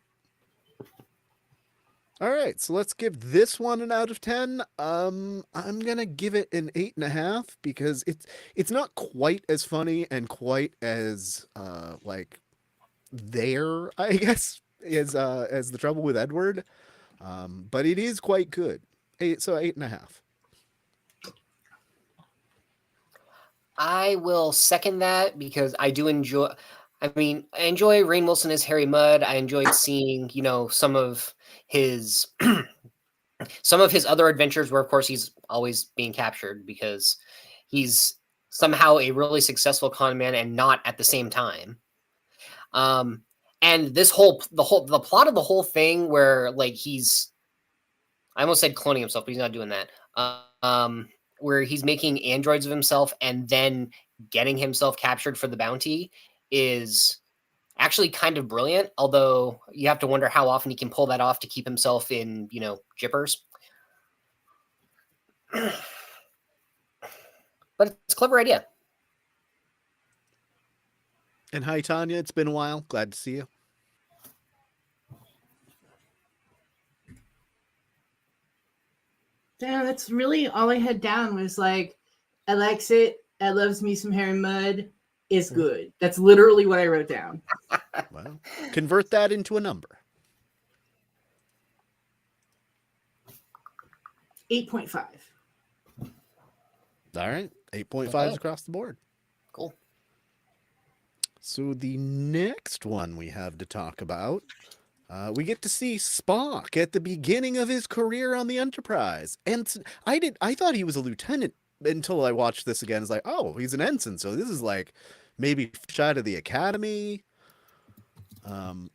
All right, so let's give this one an out of 10. I'm gonna give it an 8.5 because it's not quite as funny and quite as like there, I guess, as The Trouble with Edward. But it is quite good. So 8.5. I will second that because I do enjoy. I mean, I enjoy Rainn Wilson as Harry Mudd. I enjoyed seeing, some of his other adventures where, of course, he's always being captured because he's somehow a really successful con man and not at the same time. And the plot of the whole thing where like I almost said cloning himself, but he's not doing that. Where he's making androids of himself and then getting himself captured for the bounty is actually kind of brilliant. Although you have to wonder how often he can pull that off to keep himself in, jippers. But it's a clever idea. And hi, Tanya. It's been a while. Glad to see you. Yeah, that's really all I had down was like, I likes it. I loves me some Harry Mudd. It's good. That's literally what I wrote down. Well, convert that into a number. 8.5. All right. 8.5s across the board. Cool. So the next one we have to talk about, we get to see Spock at the beginning of his career on the Enterprise. And I thought he was a lieutenant until I watched this again. It's like, oh, he's an ensign. So this is like maybe shot of the academy. And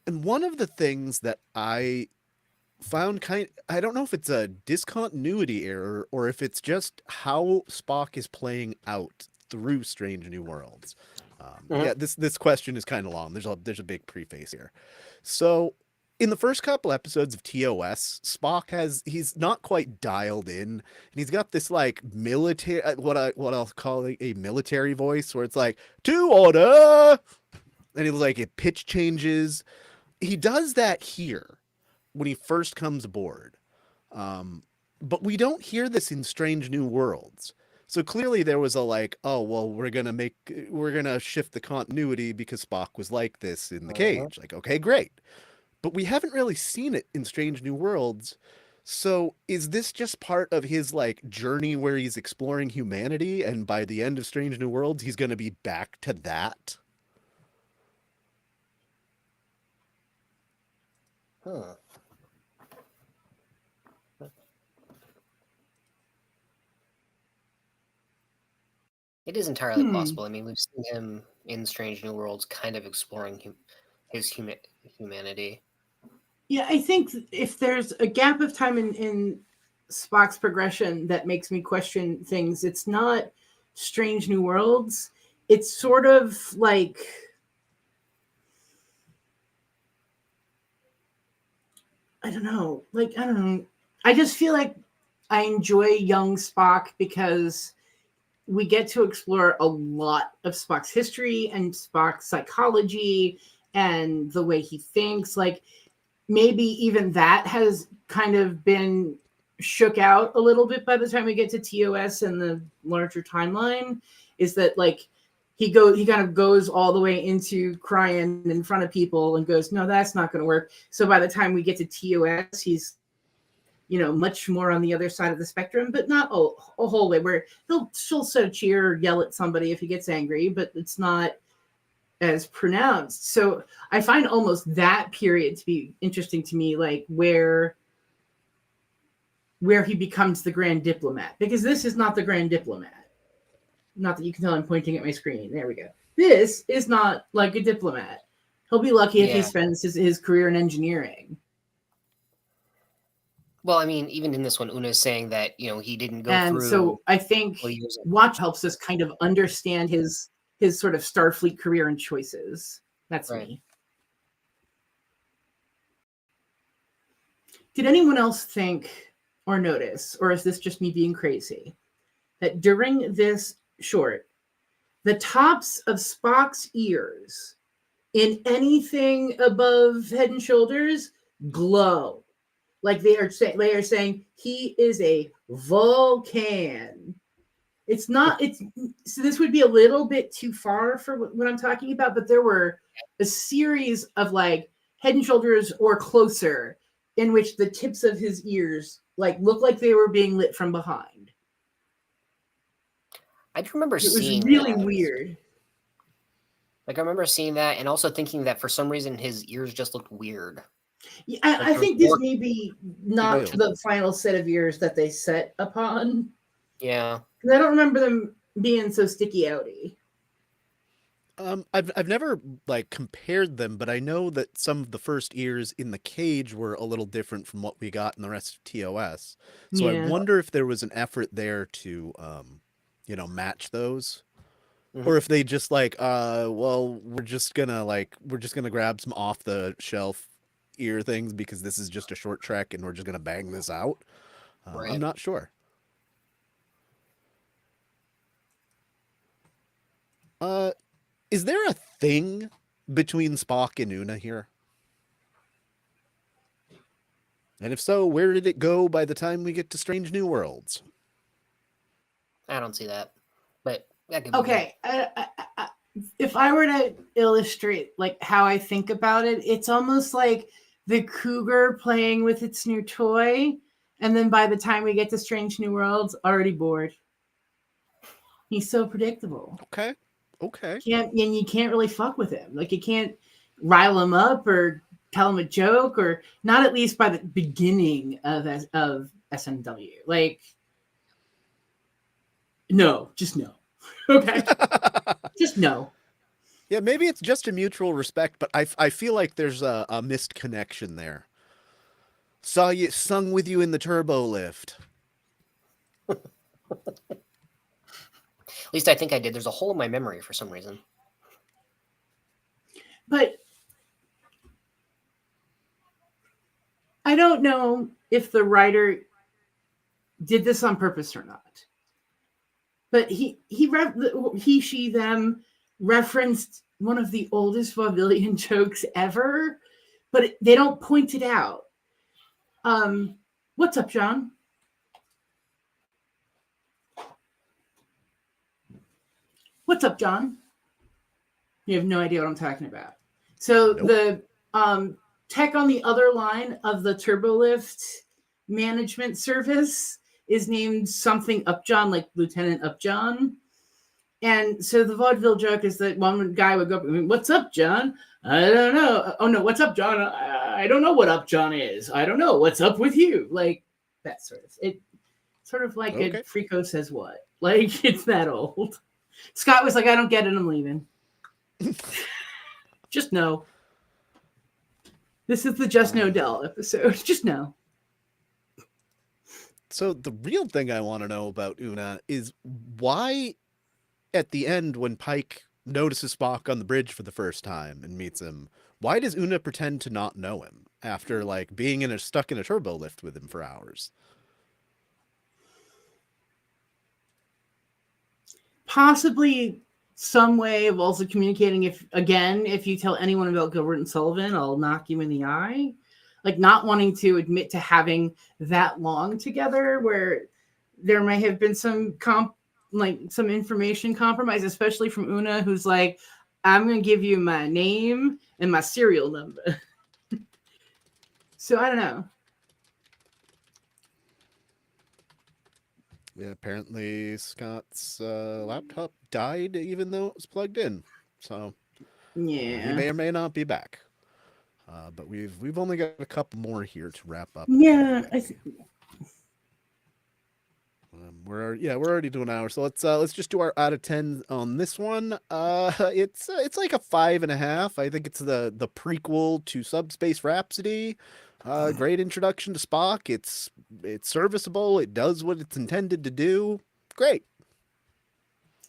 one of the things that I found I don't know if it's a discontinuity error or if it's just how Spock is playing out through Strange New Worlds. Yeah, this question is kind of long. There's a big preface here. So in the first couple episodes of TOS, Spock he's not quite dialed in, and he's got this like military, what I'll call a military voice, where it's like, to order, and it pitch changes. He does that here when he first comes aboard, but we don't hear this in Strange New Worlds. So clearly there was a like, oh, well, we're going to shift the continuity because Spock was like this in the cage. Like, okay, great. But we haven't really seen it in Strange New Worlds. So is this just part of his like journey where he's exploring humanity, and by the end of Strange New Worlds, he's going to be back to that? Huh. It is entirely possible. I mean, we've seen him in Strange New Worlds kind of exploring his humanity. Yeah, I think if there's a gap of time in Spock's progression that makes me question things, it's not Strange New Worlds. It's sort of like, I don't know. I just feel like I enjoy young Spock because we get to explore a lot of Spock's history and Spock's psychology and the way he thinks. Like, maybe even that has kind of been shook out a little bit by the time we get to TOS and the larger timeline, is that like he kind of goes all the way into crying in front of people and goes, no, that's not going to work. So by the time we get to TOS, he's, much more on the other side of the spectrum, but not a whole way, where she'll sort of cheer or yell at somebody if he gets angry, but it's not as pronounced. So I find almost that period to be interesting to me, like where he becomes the Grand Diplomat, because this is not the Grand Diplomat. Not that you can tell I'm pointing at my screen. There we go. This is not like a diplomat. He'll be lucky if he spends his career in engineering. Well, I mean, even in this one, Una is saying that, he didn't go and through. And so I think Watch helps us kind of understand his sort of Starfleet career and choices. That's me. Did anyone else think or notice, or is this just me being crazy, that during this short, the tops of Spock's ears in anything above head and shoulders glow? Like they are saying he is a Vulcan. It's not, so this would be a little bit too far for what I'm talking about, but there were a series of like head and shoulders or closer in which the tips of his ears like looked like they were being lit from behind. I do remember seeing it was really weird. Like I remember seeing that and also thinking that for some reason his ears just looked weird. Yeah, I think this may be not the final set of ears that they set upon. Yeah. I don't remember them being so sticky outy. I've never like compared them, but I know that some of the first ears in the cage were a little different from what we got in the rest of TOS. So I wonder if there was an effort there to, match those, or if they just like, well, we're just gonna grab some off the shelf ear things because this is just a short trek and we're just gonna bang this out. Right. I'm not sure. Is there a thing between Spock and Una here? And if so, where did it go by the time we get to Strange New Worlds? I don't see that. But that could be if I were to illustrate like how I think about it, it's almost like the cougar playing with its new toy, and then by the time we get to Strange New Worlds, already bored. He's so predictable. Okay. You can't really fuck with him. Like you can't rile him up or tell him a joke, or not at least by the beginning of SNW. Like, no, just no. Okay, just no. Yeah, maybe it's just a mutual respect, but I feel like there's a missed connection there. Sung with you in the turbo lift. At least I think I did. There's a hole in my memory for some reason. But I don't know if the writer did this on purpose or not. But he, she, them referenced one of the oldest Vaudevillian jokes ever, but they don't point it out. What's up, John? What's up, John? You have no idea what I'm talking about. So the tech on the other line of the Turbolift management service is named something Upjohn, like Lieutenant Upjohn. And so the vaudeville joke is that one guy would go, "What's up, John? I don't know. Oh, no, what's up, John? I don't know what Upjohn is. I don't know. What's up with you?" Like that sort of. It sort of like a Frico says what? Like it's that old. Scott was like, "I don't get it. I'm leaving." Just no. This is the Just No Del episode. Just no. So the real thing I want to know about Una is why at the end when Pike notices Spock on the bridge for the first time and meets him, why does Una pretend to not know him after like being stuck in a turbo lift with him for hours? Possibly some way of also communicating if you tell anyone about Gilbert and Sullivan, I'll knock you in the eye. Like not wanting to admit to having that long together where there may have been some information compromise, especially from Una, who's like, "I'm going to give you my name and my serial number." So I don't know. Yeah, apparently Scott's laptop died even though it was plugged in. So yeah, he may or may not be back. But we've only got a couple more here to wrap up. Yeah, we're already doing an hour, so let's just do our out of 10 on this one. It's like a 5.5. I think it's the prequel to Subspace Rhapsody. Great introduction to Spock. It's serviceable. It does what it's intended to do. Great.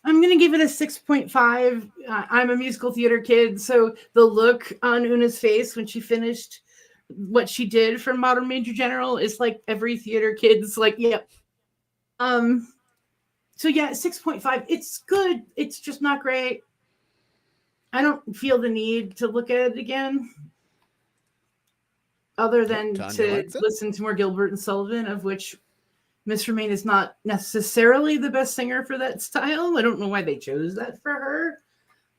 I'm going to give it a 6.5. I'm a musical theater kid, so the look on Una's face when she finished what she did for Modern Major General is like every theater kid's like, yep. So yeah, 6.5. It's good. It's just not great. I don't feel the need to look at it again, other than to listen to more Gilbert and Sullivan, of which Miss Remain is not necessarily the best singer for that style. I don't know why they chose that for her,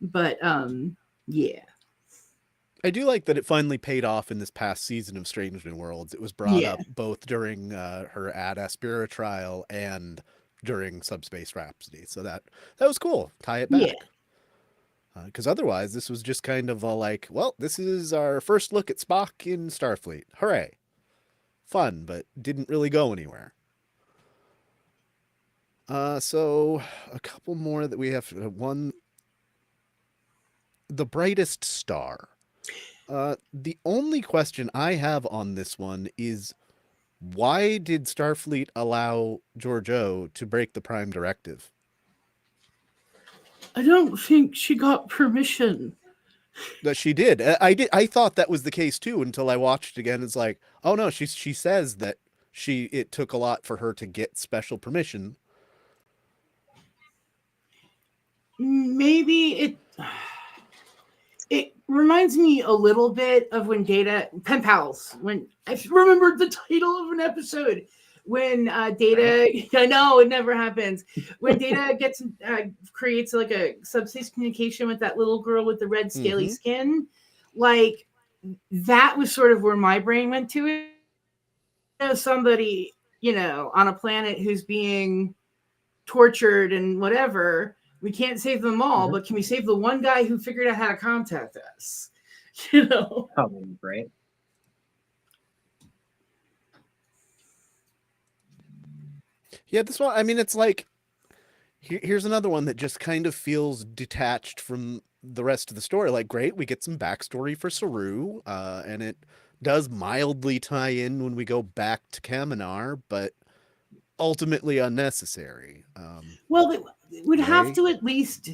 but yeah. I do like that it finally paid off in this past season of Strange New Worlds. It was brought up both during her Ad Aspera trial and during Subspace Rhapsody. So that was cool. Tie it back. Because otherwise, this was just kind of a like, well, this is our first look at Spock in Starfleet. Hooray. Fun, but didn't really go anywhere. So a couple more that we have. One, The Brightest Star. The only question I have on this one is, why did Starfleet allow Georgiou to break the Prime Directive? I don't think she got permission. That she did. I thought that was the case too until I watched it again. It's like, oh no, she says that it took a lot for her to get special permission. Maybe it reminds me a little bit of when Data, Pen Pals, when I remembered the title of an episode, when Data, I know it never happens, when Data creates like a subspace communication with that little girl with the red scaly skin, like that was sort of where my brain went to it. You know, somebody, on a planet who's being tortured and whatever. We can't save them all, but can we save the one guy who figured out how to contact us? Probably great. Yeah, this one, I mean, it's like, here's another one that just kind of feels detached from the rest of the story. Like, great, we get some backstory for Saru, and it does mildly tie in when we go back to Kaminar, but ultimately unnecessary. Well, it would have to at least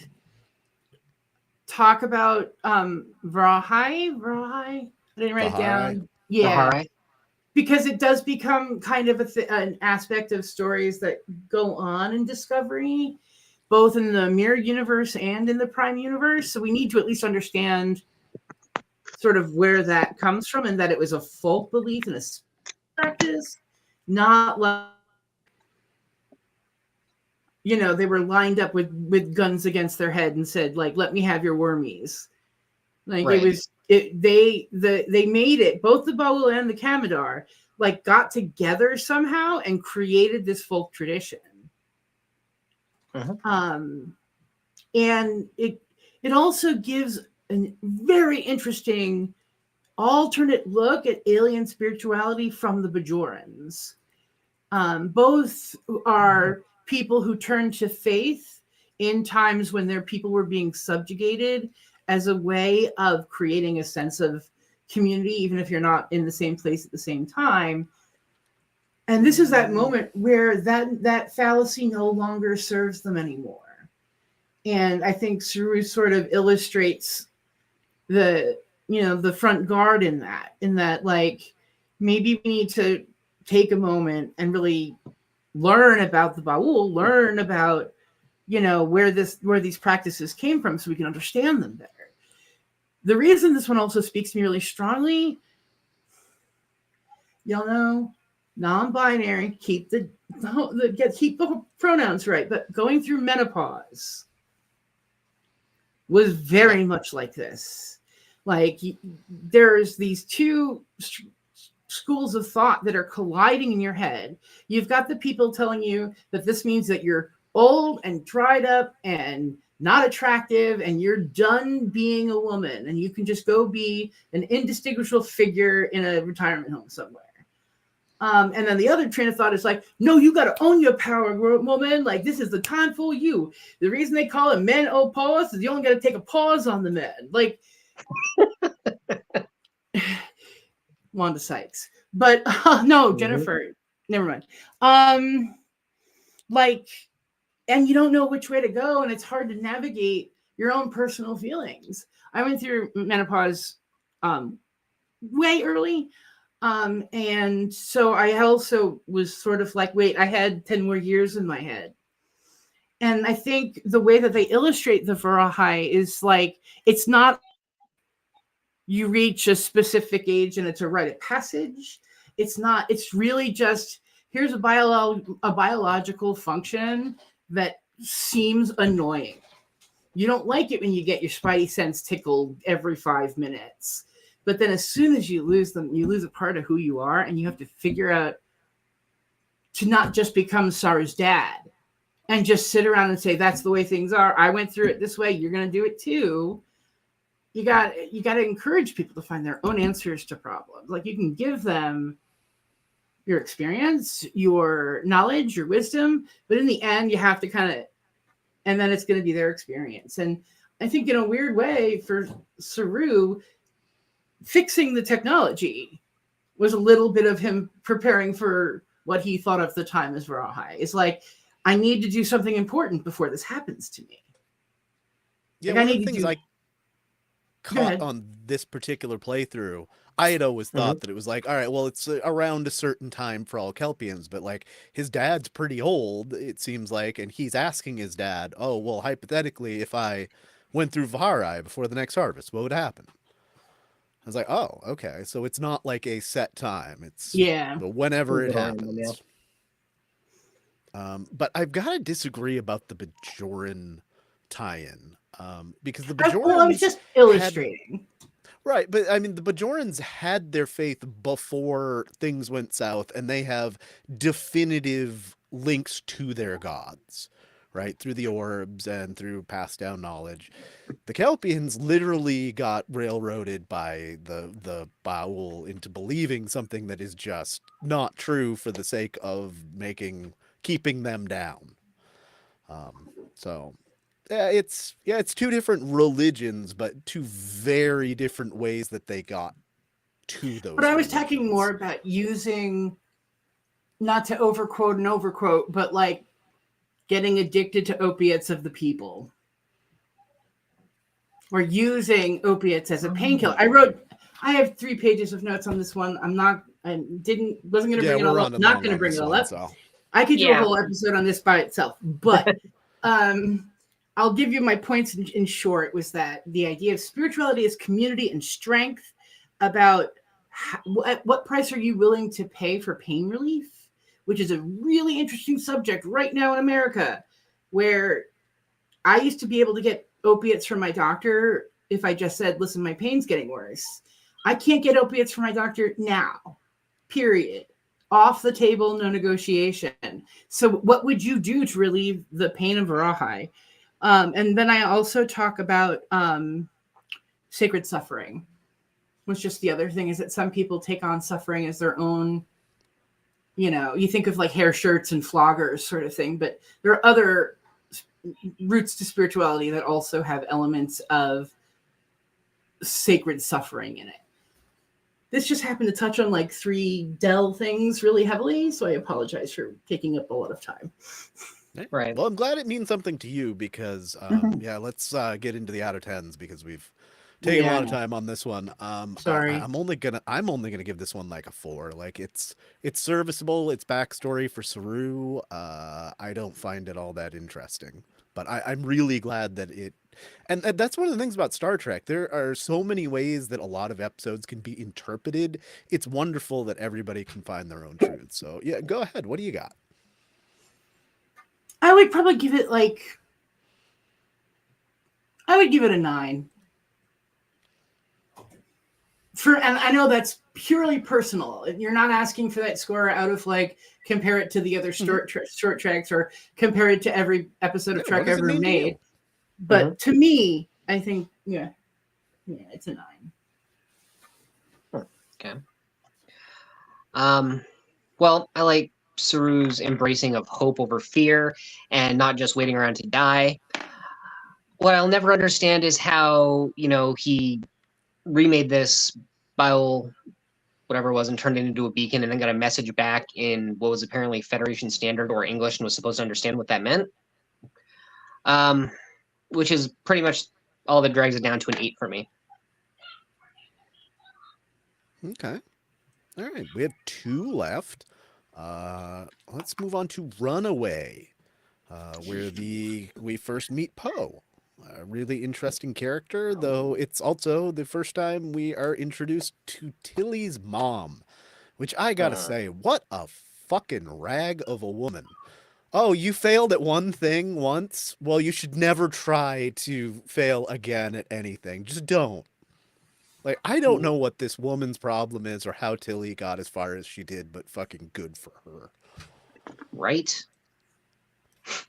talk about Vrahai. I didn't write it down. Yeah. Vrahai. Because it does become kind of an aspect of stories that go on in Discovery, both in the Mirror universe and in the Prime universe. So we need to at least understand sort of where that comes from, and that it was a folk belief and a practice, not like, they were lined up with guns against their head and said, like, let me have your wormies. Like, right. They made it, both the Ba'ul and the Kamadar, like, got together somehow and created this folk tradition. And it also gives a very interesting alternate look at alien spirituality from the Bajorans. Both are people who turned to faith in times when their people were being subjugated as a way of creating a sense of community, even if you're not in the same place at the same time. And this is that moment where that fallacy no longer serves them anymore. And I think Saru sort of illustrates the front guard in that, like, maybe we need to take a moment and really learn about the Ba'ul, learn about, where these practices came from so we can understand them better. The reason this one also speaks to me really strongly, non-binary, keep the pronouns right, but going through menopause was very much like this. Like, there's these two schools of thought that are colliding in your head. You've got the people telling you that this means that you're old and dried up and not attractive and you're done being a woman and you can just go be an indistinguishable figure in a retirement home somewhere. And then the other train of thought is like, no, you got to own your power, woman. Like, this is the time for you. The reason they call it men pause is you only got to take a pause on the men. Like, Wanda Sykes. But no, Jennifer, never mind. Like, and you don't know which way to go, and it's hard to navigate your own personal feelings. I went through menopause way early. And so I also was sort of like, wait, I had 10 more years in my head. And I think the way that they illustrate the Varahai is like, it's not you reach a specific age and it's a rite of passage. It's not, it's really just, here's a biological function that seems annoying. You don't like it when you get your spidey sense tickled every 5 minutes. But then as soon as you lose them, you lose a part of who you are, and you have to figure out to not just become Saru's dad and just sit around and say, that's the way things are. I went through it this way. You're going to do it too. You got to encourage people to find their own answers to problems. Like, you can give them your experience, your knowledge, your wisdom, but in the end, you have to kind of, and then it's going to be their experience. And I think in a weird way for Saru, fixing the technology was a little bit of him preparing for what he thought of the time as Varahai. It's like, I need to do something important before this happens to me. Yeah, like, one of the things I caught on this particular playthrough, I had always thought that it was like, all right, well, it's around a certain time for all Kelpians, but like his dad's pretty old, it seems like, and he's asking his dad, oh, well, hypothetically, if I went through Vaharai before the next harvest, what would happen? I was like, oh, okay, so it's not like a set time. It's whenever it happens. But I've got to disagree about the Bajoran tie-in, because the Bajorans... Well, I was just illustrating. Right, but I mean, the Bajorans had their faith before things went south, and they have definitive links to their gods, right? Through the orbs and through passed down knowledge. The Kelpians literally got railroaded by the Baul into believing something that is just not true for the sake of keeping them down. So it's two different religions, but two very different ways that they got to those. But I was talking more about using, not to overquote, but like getting addicted to opiates of the people, or using opiates as a painkiller. I have 3 pages of notes on this one. Wasn't going to bring it all up. Not going to bring it all up. So. I could do a whole episode on this by itself, but I'll give you my points in short. Was that the idea of spirituality is community and strength, about at what price are you willing to pay for pain relief, which is a really interesting subject right now in America, where I used to be able to get opiates from my doctor if I just said, listen, my pain's getting worse. I can't get opiates from my doctor now, period. Off the table, no negotiation. So what would you do to relieve the pain of Varahai? And then I also talk about sacred suffering, which just the other thing is that some people take on suffering as their own, you think of like hair shirts and floggers sort of thing, but there are other roots to spirituality that also have elements of sacred suffering in it. This just happened to touch on like 3 Dell things really heavily, so I apologize for taking up a lot of time. Right. Well, I'm glad it means something to you because, let's get into the out of 10s because we've taken a lot of time on this one. Sorry. I'm only gonna give this one like a 4. Like it's serviceable. It's backstory for Saru. I don't find it all that interesting, but I'm really glad that it. And that's one of the things about Star Trek. There are so many ways that a lot of episodes can be interpreted. It's wonderful that everybody can find their own truth. So yeah, go ahead. What do you got? I would probably give it a 9. And I know that's purely personal. You're not asking for that score out of like compare it to the other short tracks or compare it to every episode of Trek ever made. But to me, I think it's a 9. Okay. Well, I like Saru's embracing of hope over fear and not just waiting around to die. What I'll never understand is how, he remade this Bile, whatever it was, and turned it into a beacon and then got a message back in what was apparently Federation Standard or English and was supposed to understand what that meant. Which is pretty much all that drags it down to an 8 for me. Okay. All right. We have 2 left. Let's move on to Runaway, where we first meet Poe. A really interesting character, though it's also the first time we are introduced to Tilly's mom, which I gotta say, what a fucking rag of a woman. Oh, you failed at one thing once? Well, you should never try to fail again at anything. Just don't. Like, I don't know what this woman's problem is or how Tilly got as far as she did, but fucking good for her. Right?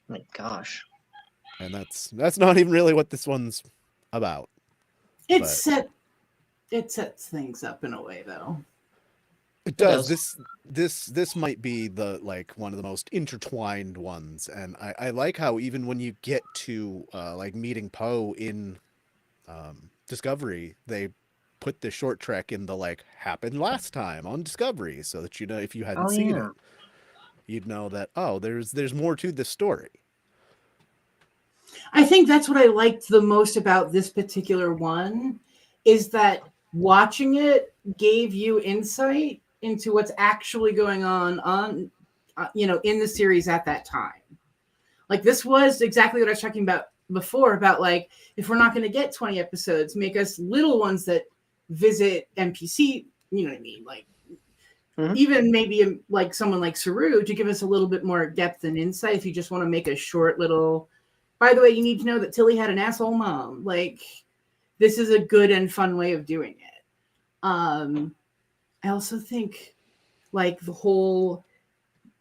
My gosh. And that's not even really what this one's about. It But sets things up in a way, though. it does. This might be the like one of the most intertwined ones, and I like how even when you get to like meeting Poe in Discovery, they put the short trek in the like happened last time on Discovery, so that you know if you hadn't seen it, you'd know that there's more to this story. I think that's what I liked the most about this particular one, is that watching it gave you insight into what's actually going on in the series at that time. Like, this was exactly what I was talking about before, about like, if we're not going to get 20 episodes, make us little ones that visit NPC, you know what I mean? Like, even maybe like someone like Saru to give us a little bit more depth and insight. If you just want to make a short little, by the way, you need to know that Tilly had an asshole mom. Like, this is a good and fun way of doing it. I also think like the whole,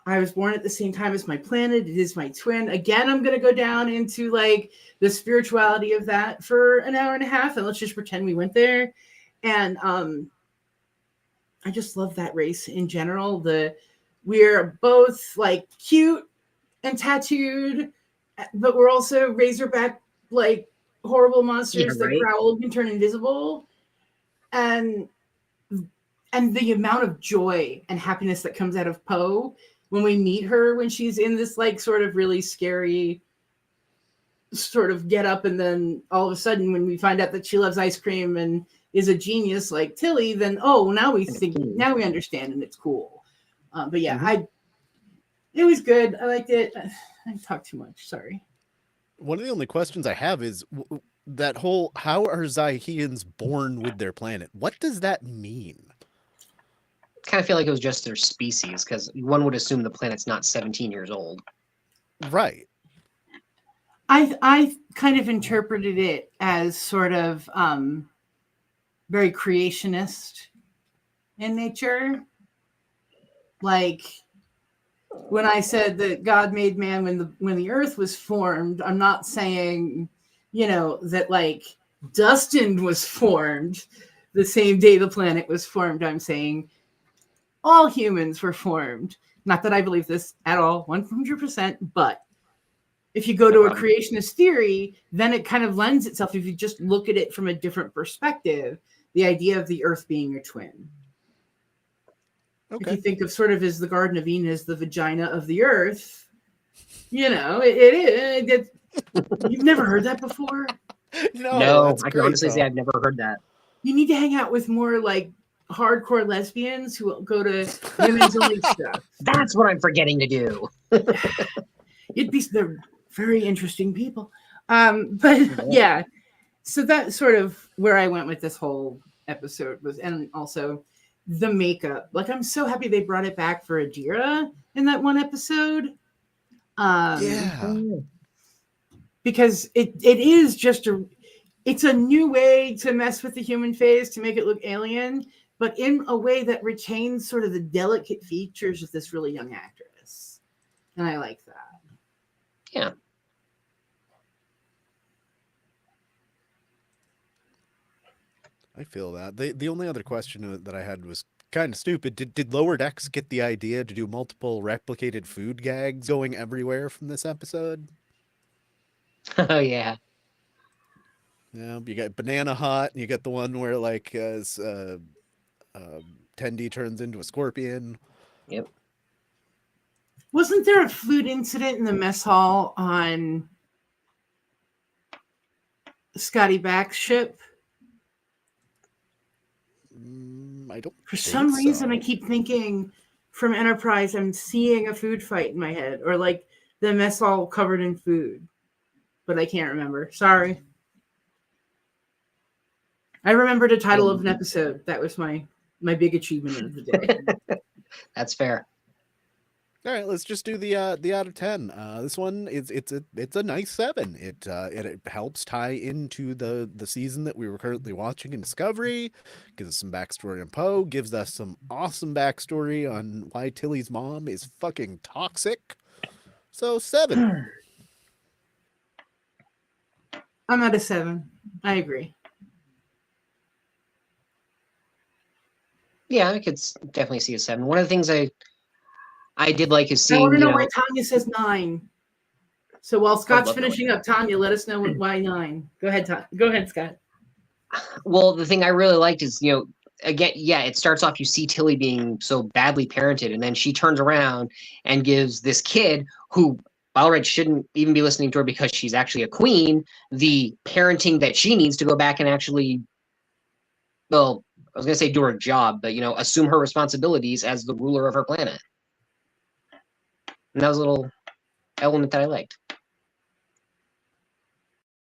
I was born at the same time as my planet, it is my twin. Again, I'm going to go down into like the spirituality of that for an hour and a half, and let's just pretend we went there. And I just love that race in general. We're both like cute and tattooed, but we're also razorback, like horrible monsters that growl and can turn invisible. And the amount of joy and happiness that comes out of Poe when we meet her, when she's in this like sort of really scary sort of get up, and then all of a sudden when we find out that she loves ice cream and is a genius like Tilly, then now we understand, and it's cool. But yeah, it was good. I liked it. I talked too much. Sorry. One of the only questions I have is that whole, how are Zahians born with their planet? What does that mean? I kind of feel like it was just their species, because one would assume the planet's not 17 years old. Right. I kind of interpreted it as sort of very creationist in nature. Like, when I said that God made man when the earth was formed, I'm not saying, that like Dustin was formed the same day the planet was formed. I'm saying all humans were formed. Not that I believe this at all, 100%, but if you go to a creationist theory, then it kind of lends itself, if you just look at it from a different perspective, the idea of the earth being your twin. Okay. If you think of sort of as the Garden of Eden as the vagina of the earth, it is. You've never heard that before? No, I can honestly say I've never heard that. You need to hang out with more like hardcore lesbians who go to women's only stuff. That's what I'm forgetting to do. They're very interesting people. But yeah, so that's sort of where I went with this whole episode was, and also the makeup. Like, I'm so happy they brought it back for Adira in that one episode. Because it is just it's a new way to mess with the human face to make it look alien, but in a way that retains sort of the delicate features of this really young actress. And I like that. Yeah. I feel that. The only other question that I had was kind of stupid. Did Lower Decks get the idea to do multiple replicated food gags going everywhere from this episode? Oh, yeah. Yeah, you got Banana Hot, and you got the one where like Tendi turns into a scorpion. Yep. Wasn't there a flute incident in the mess hall on Scotty Back's ship? I don't. For think some reason, so. I keep thinking from Enterprise, I'm seeing a food fight in my head, or like the mess hall covered in food, but I can't remember. Sorry. I remembered a title of an episode. That was my big achievement of the day. That's fair. All right, let's just do the out of 10. This one is it's a nice 7. It helps tie into the season that we were currently watching in Discovery. Gives us some backstory on Poe. Gives us some awesome backstory on why Tilly's mom is fucking toxic. So 7. I'm at a 7. I agree. Yeah, I could definitely see a 7. One of the things I did like is I seeing, want to know why Tanya says 9. So while Scott's love finishing up, Tanya, let us know why 9. Go ahead, Go ahead, Scott. well, the thing I really liked is, again, yeah, it starts off, you see Tilly being so badly parented, and then she turns around and gives this kid who, by all rights, shouldn't even be listening to her because she's actually a queen, the parenting that she needs to go back and actually, well, I was going to say do her job, but, assume her responsibilities as the ruler of her planet. And that was a little element that I liked.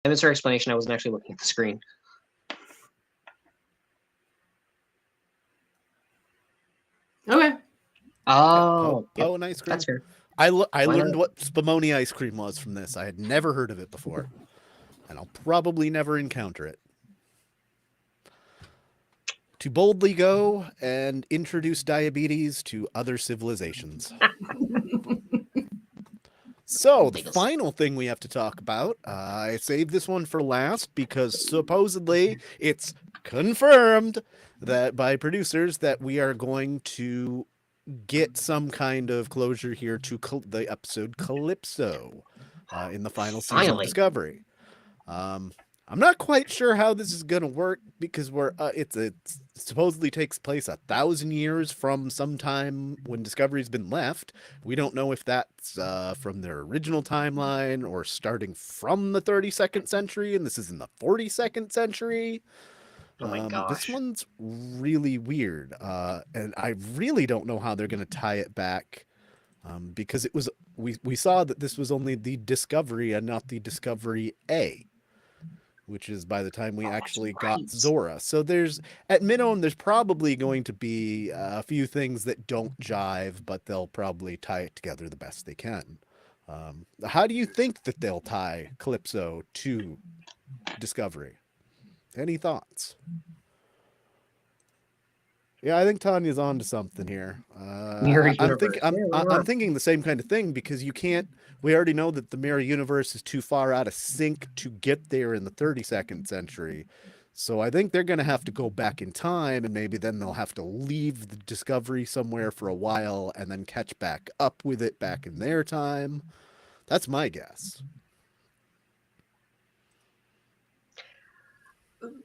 I missed her explanation. I wasn't actually looking at the screen. Okay. Oh, Poe and ice cream. that's fair. I learned what Spumoni ice cream was from this. I had never heard of it before, and I'll probably never encounter it. To boldly go and introduce diabetes to other civilizations. So, the final thing we have to talk about, I saved this one for last because supposedly it's confirmed that by producers that we are going to get some kind of closure here to the episode Calypso in the final season of Discovery. I'm not quite sure how this is going to work because it supposedly takes place 1,000 years from sometime when Discovery's been left. We don't know if that's from their original timeline or starting from the 32nd century, and this is in the 42nd century. Oh my gosh. This one's really weird, and I really don't know how they're going to tie it back because it was we saw that this was only the Discovery and not the Discovery A, which is by the time we actually got Zora. So at minimum, there's probably going to be a few things that don't jive, but they'll probably tie it together the best they can. How do you think that they'll tie Calypso to Discovery? Any thoughts? Yeah, I think Tanya's on to something here. I'm thinking the same kind of thing because we already know that the mirror universe is too far out of sync to get there in the 32nd century. So I think they're going to have to go back in time, and maybe then they'll have to leave the Discovery somewhere for a while and then catch back up with it back in their time. That's my guess.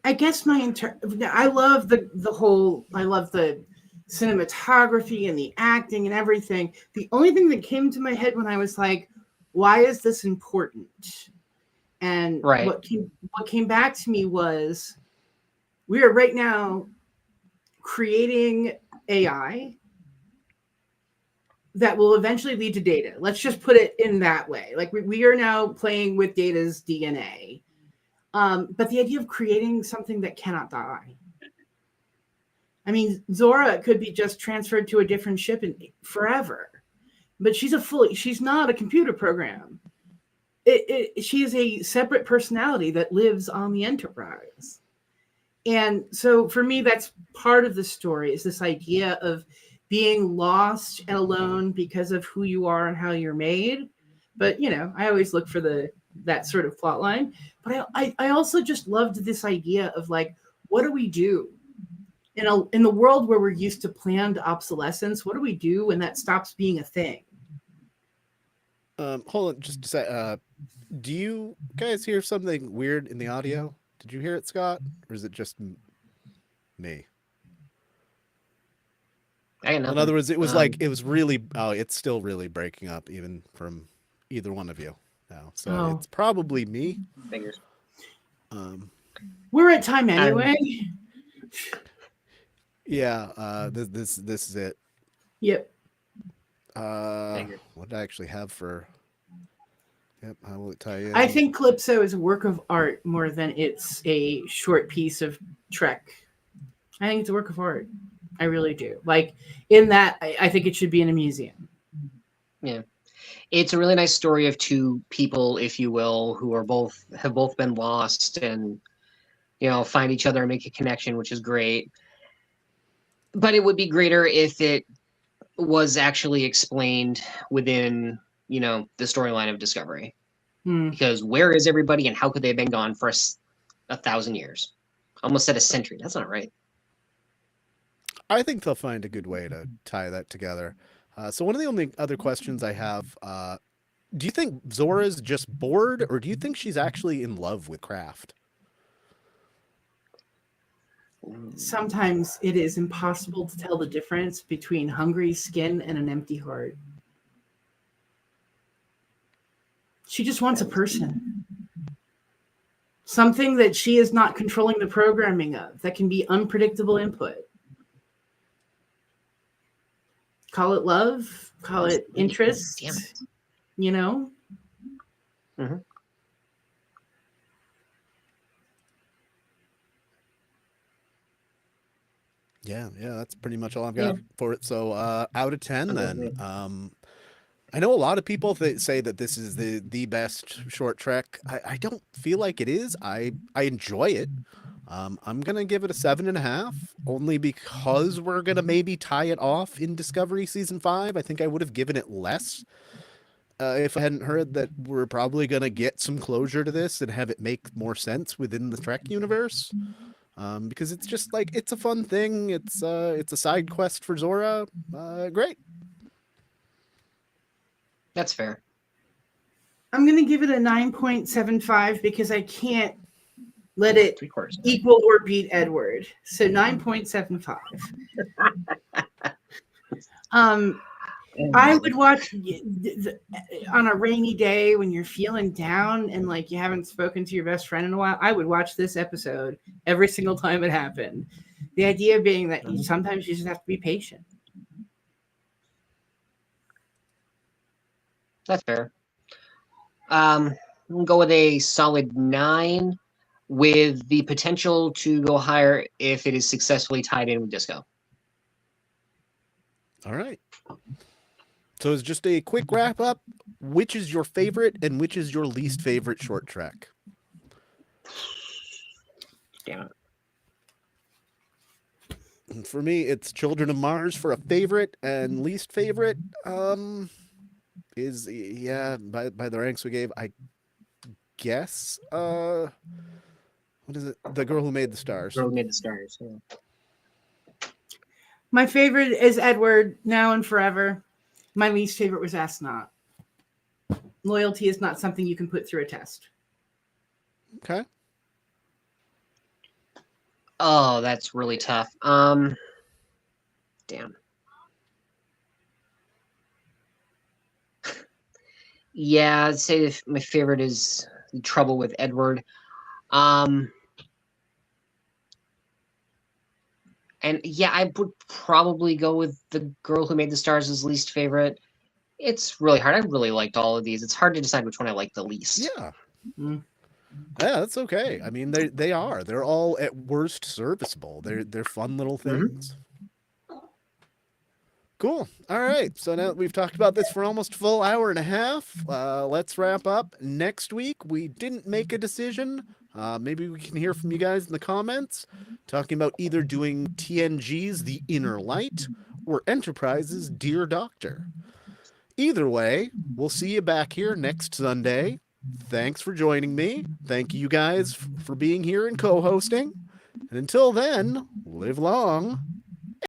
I guess I love I love the cinematography and the acting and everything. The only thing that came to my head when I was like, why is this important? And what came back to me was we are right now creating AI that will eventually lead to data. Let's just put it in that way. Like we are now playing with data's DNA. But the idea of creating something that cannot die. I mean, Zora could be just transferred to a different ship forever, but she's not a computer program. She is a separate personality that lives on the Enterprise. And so for me, that's part of the story, is this idea of being lost and alone because of who you are and how you're made. But, I always look for that sort of plot line. But I also just loved this idea of like, what do we do in the world where we're used to planned obsolescence? What do we do when that stops being a thing? Hold on just a sec. Do you guys hear something weird in the audio? Did you hear it, Scott? Or is it just me? In other words, it was it's still really breaking up even from either one of you now. So it's probably me. Fingers. We're at time anyway. Yeah, this is it. Yep. What did I actually have for? Yep, I will tell you. I think Calypso is a work of art more than it's a short piece of Trek. I think it's a work of art. I really do. Like in that, I think it should be in a museum. Yeah. It's a really nice story of two people, if you will, who have both been lost and, find each other and make a connection, which is great. But it would be greater if it was actually explained within, the storyline of Discovery. Because where is everybody and how could they have been gone for 1,000 years? Almost said a century. That's not right. I think they'll find a good way to tie that together. So one of the only other questions I have, do you think Zora's just bored, or do you think she's actually in love with Kraft? Sometimes it is impossible to tell the difference between hungry skin and an empty heart. She just wants a person. Something that she is not controlling the programming of, that can be unpredictable input. Call it love, call it interest, Mm-hmm. Yeah, that's pretty much all I've got for it. So out of 10 then. I know a lot of people say that this is the best short trek. I don't feel like it is. I enjoy it. I'm gonna give it a 7.5, only because we're gonna maybe tie it off in Discovery season 5. I think I would have given it less if I hadn't heard that we're probably gonna get some closure to this and have it make more sense within the Trek universe. Because it's just like, it's a fun thing. It's a side quest for Zora. Great. That's fair. I'm going to give it a 9.75 because I can't let it equal or beat Edward. So 9.75. I would watch on a rainy day when you're feeling down and like you haven't spoken to your best friend in a while. I would watch this episode every single time it happened. The idea being that sometimes you just have to be patient. That's fair. We'll go with a solid 9 with the potential to go higher if it is successfully tied in with Disco. All right. So it's just a quick wrap up. Which is your favorite and which is your least favorite short trek? Damn it. And for me, it's Children of Mars for a favorite, and least favorite is by the ranks we gave, I guess. What is it? The Girl Who Made the Stars. Girl Who Made the Stars. Yeah. My favorite is Edward, now and forever. My least favorite was Ask Not. Loyalty is not something you can put through a test. Okay. Oh, that's really tough. Damn. Yeah, I'd say my favorite is Trouble with Edward. And yeah, I would probably go with The Girl Who Made the Stars as least favorite. It's really hard. I really liked all of these. It's hard to decide which one I like the least. Yeah. Yeah, that's okay. I mean, they are. They're all at worst serviceable. They're fun little things. Cool. All right. So now that we've talked about this for almost a full hour and a half, let's wrap up. Next week, we didn't make a decision. Maybe we can hear from you guys in the comments talking about either doing TNG's The Inner Light or Enterprise's Dear Doctor. Either way, we'll see you back here next Sunday. Thanks for joining me. Thank you guys for being here and co-hosting. And until then, live long